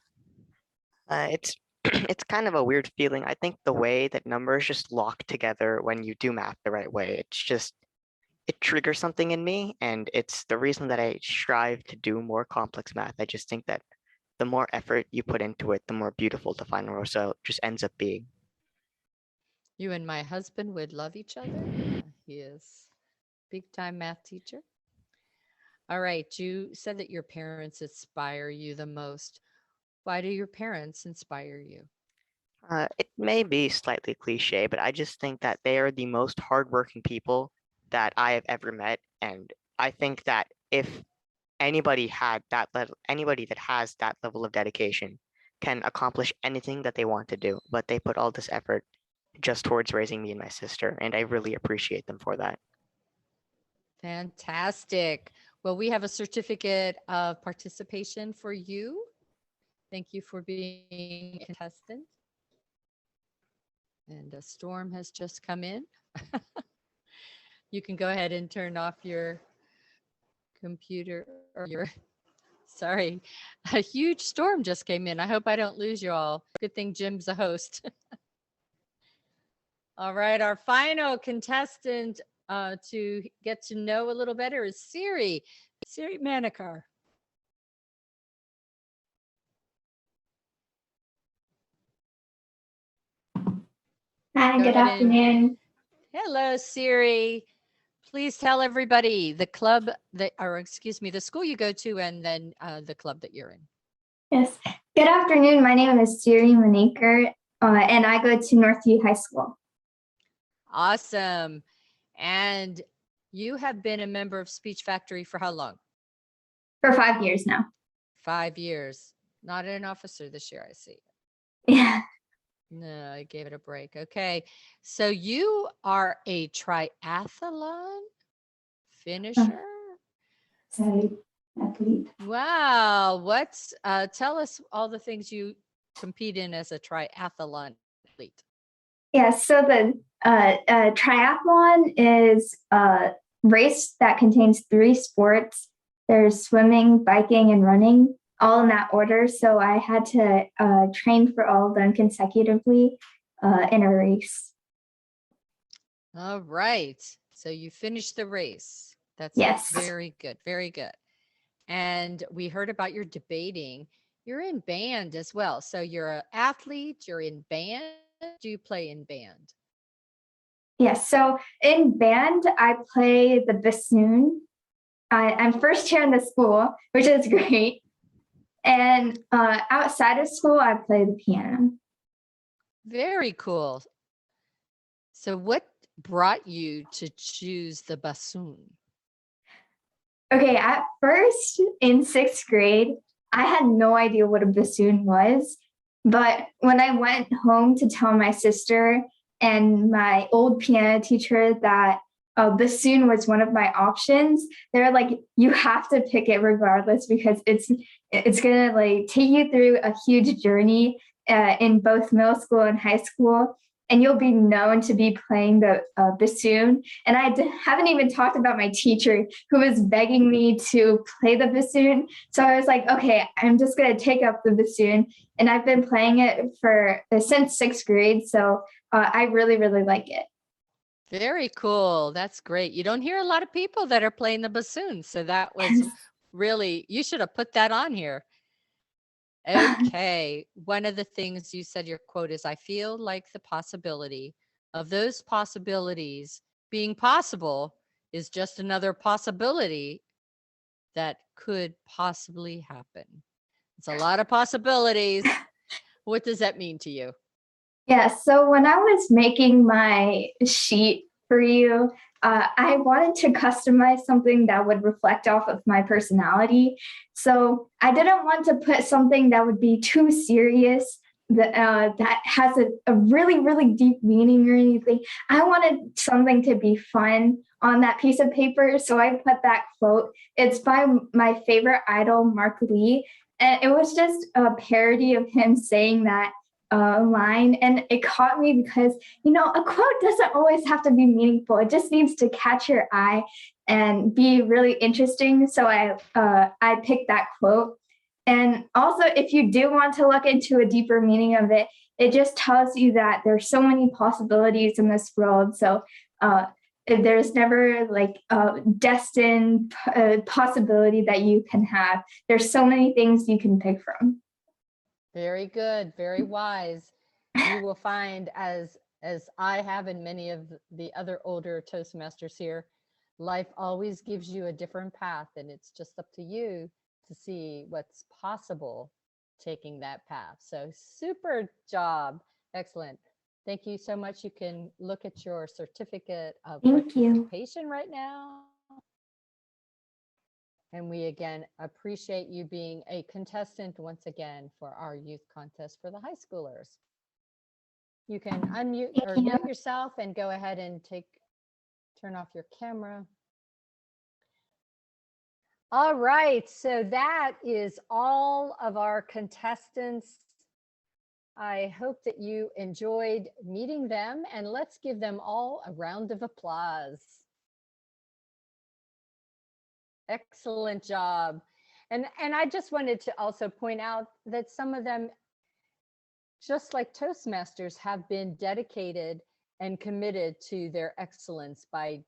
It's it's kind of a weird feeling. I think the way that numbers just lock together when you do math the right way, it it triggers something in me, and it's the reason that I strive to do more complex math. I just think that the more effort you put into it, the more beautiful the final result just ends up being. You and my husband would love each other. He is big time math teacher. All right, you said that your parents inspire you the most. Why do your parents inspire you? It may be slightly cliche, but I just think that they are the most hardworking people that I have ever met. And I think that if anybody had that level, anybody that has that level of dedication can accomplish anything that they want to do, but they put all this effort just towards raising me and my sister, and I really appreciate them for that. Fantastic. Well, we have a certificate of participation for you. Thank you for being a contestant. And a storm has just come in. You can go ahead and turn off your computer or your, sorry, a huge storm just came in. I hope I don't lose you all. Good thing Jim's a host. All right, our final contestant to get to know a little better is Siri Manikar. Hi, Go good ahead and- afternoon. Hello, Siri. Please tell everybody the club that, or excuse me, the school you go to and then the club that you're in. Yes, good afternoon. My name is Siri Manikar, and I go to Northview High School. Awesome. And you have been a member of Speech Factory for how long? For 5 years now. 5 years. Not an officer this year, I see. Yeah. No, I gave it a break. Okay. So you are a triathlon finisher? Sorry, athlete. Wow. What's tell us all the things you compete in as a triathlon athlete. Yeah, so the triathlon is a race that contains 3 sports. There's swimming, biking, and running, all in that order. So I had to train for all of them consecutively in a race. All right. So you finished the race. That's Yes. very good. Very good. And we heard about your debating. You're in band as well. So you're an athlete, you're in band. Do you play in band? Yes, so in band, I play the bassoon. I'm first chair in the school, which is great. And outside of school, I play the piano. Very cool. So what brought you to choose the bassoon? Okay, at first in 6th grade, I had no idea what a bassoon was. But when I went home to tell my sister and my old piano teacher that bassoon was one of my options, they're like, you have to pick it regardless because it's gonna like take you through a huge journey in both middle school and high school, and you'll be known to be playing the bassoon. And I haven't even talked about my teacher who was begging me to play the bassoon. So I was like, okay, I'm just gonna take up the bassoon, and I've been playing it for since 6th grade. So I really, really like it. Very cool. That's great. You don't hear a lot of people that are playing the bassoon. So that was really, you should have put that on here. Okay. One of the things you said, your quote is, I feel like the possibility of those possibilities being possible is just another possibility that could possibly happen. It's a lot of possibilities. What does that mean to you? Yeah, so when I was making my sheet for you, I wanted to customize something that would reflect off of my personality. So I didn't want to put something that would be too serious, that has a really, really deep meaning or anything. I wanted something to be fun on that piece of paper. So I put that quote. It's by my favorite idol, Mark Lee. And it was just a parody of him saying that line, and it caught me because, you know, a quote doesn't always have to be meaningful. It just needs to catch your eye and be really interesting. So I picked that quote. And also, if you do want to look into a deeper meaning of it, it just tells you that there's so many possibilities in this world. So There's never like a destined possibility that you can have. There's so many things you can pick from. Very good, very wise. You will find, as I have and many of the other older Toastmasters here, life always gives you a different path, and it's just up to you to see what's possible taking that path. So super job. Excellent. Thank you so much. You can look at your certificate of Thank you. participation right now. And we again appreciate you being a contestant once again for our youth contest for the high schoolers. You can unmute or mute yourself and go ahead and turn off your camera. All right, so that is all of our contestants. I hope that you enjoyed meeting them, and let's give them all a round of applause. Excellent job. And I just wanted to also point out that some of them, just like Toastmasters, have been dedicated and committed to their excellence by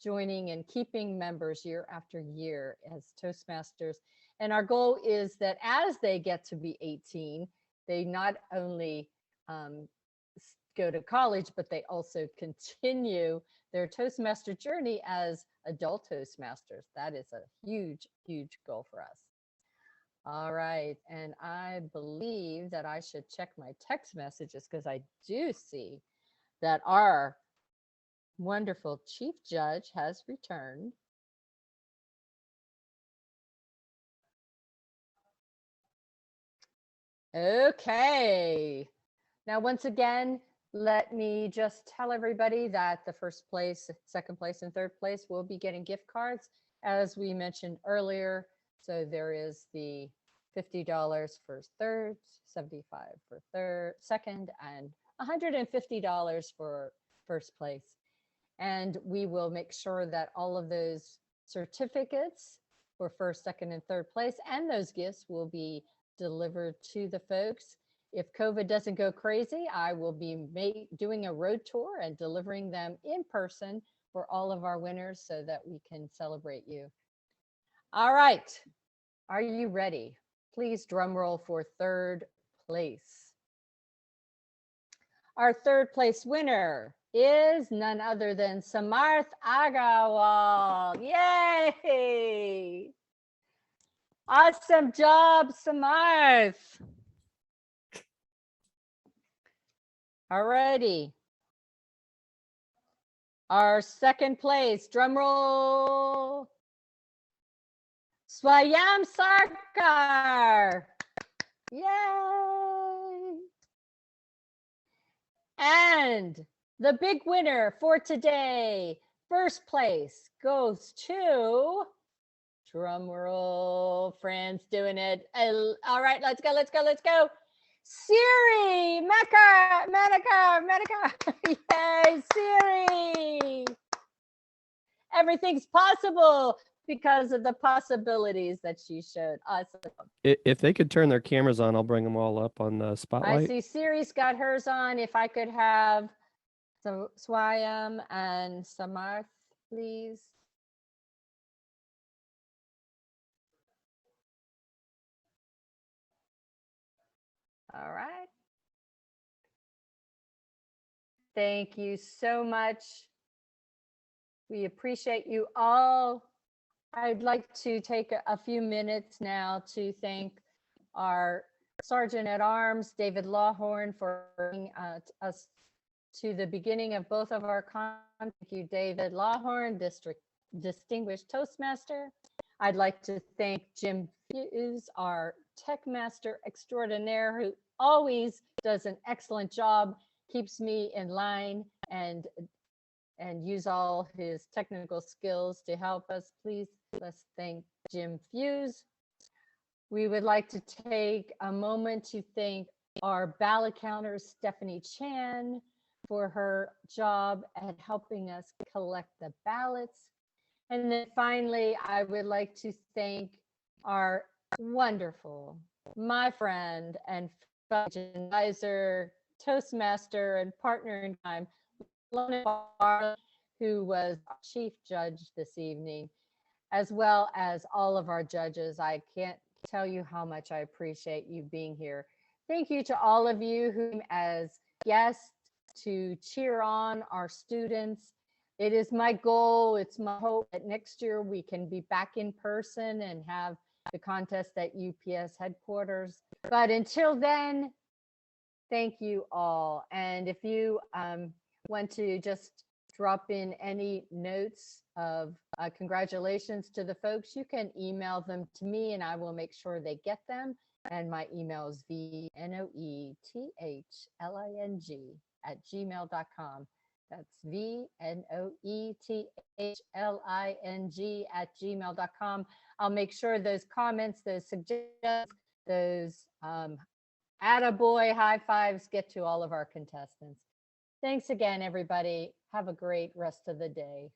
joining and keeping members year after year as Toastmasters. And our goal is that as they get to be 18, they not only go to college, but they also continue their Toastmaster journey as adult Toastmasters. That is a huge, huge goal for us. All right, and I believe that I should check my text messages because I do see that our wonderful chief judge has returned. Okay. Now, once again, let me just tell everybody that the first place, second place, and third place will be getting gift cards, as we mentioned earlier. So there is the $50 for third, $75 for second, and $150 for first place. And we will make sure that all of those certificates for first, second, and third place and those gifts will be delivered to the folks. If COVID doesn't go crazy, I will be doing a road tour and delivering them in person for all of our winners so that we can celebrate you. All right, are you ready? Please drum roll for third place. Our third place winner is none other than Samarth Agarwal. Yay! Awesome job, Samarth. Alrighty. Our second place, drum roll. Swayam Sarkar. Yay! And the big winner for today, first place, goes to, drum roll, friends doing it. All right, let's go, let's go, let's go. Siri, Manica. Yay, Siri. Everything's possible because of the possibilities that she showed. Awesome. If they could turn their cameras on, I'll bring them all up on the I spotlight. see Siri's got hers on. If I could have Swayam and Samarth, please. All right. Thank you so much. We appreciate you all. I'd like to take a few minutes now to thank our Sergeant at Arms, David Lawhorn, for bringing us to the beginning of both of our conferences. Thank you, David Lawhorn, Distinguished Toastmaster. I'd like to thank Jim Fuse, our Tech Master Extraordinaire, who always does an excellent job, keeps me in line, and use all his technical skills to help us. Please, let's thank Jim Fuse. We would like to take a moment to thank our ballot counter, Stephanie Chan, for her job at helping us collect the ballots. And then finally, I would like to thank our wonderful, my friend and advisor, Toastmaster, and partner in crime, who was our chief judge this evening, as well as all of our judges. I can't tell you how much I appreciate you being here. Thank you to all of you who came as guests to cheer on our students. It is my goal, it's my hope that next year we can be back in person and have the contest at UPS headquarters. But until then, thank you all. And if you want to just drop in any notes of congratulations to the folks, you can email them to me and I will make sure they get them. And my email is vnoethling@gmail.com. That's vnoethling@gmail.com. I'll make sure those comments, those suggestions, those attaboy high fives get to all of our contestants. Thanks again, everybody. Have a great rest of the day.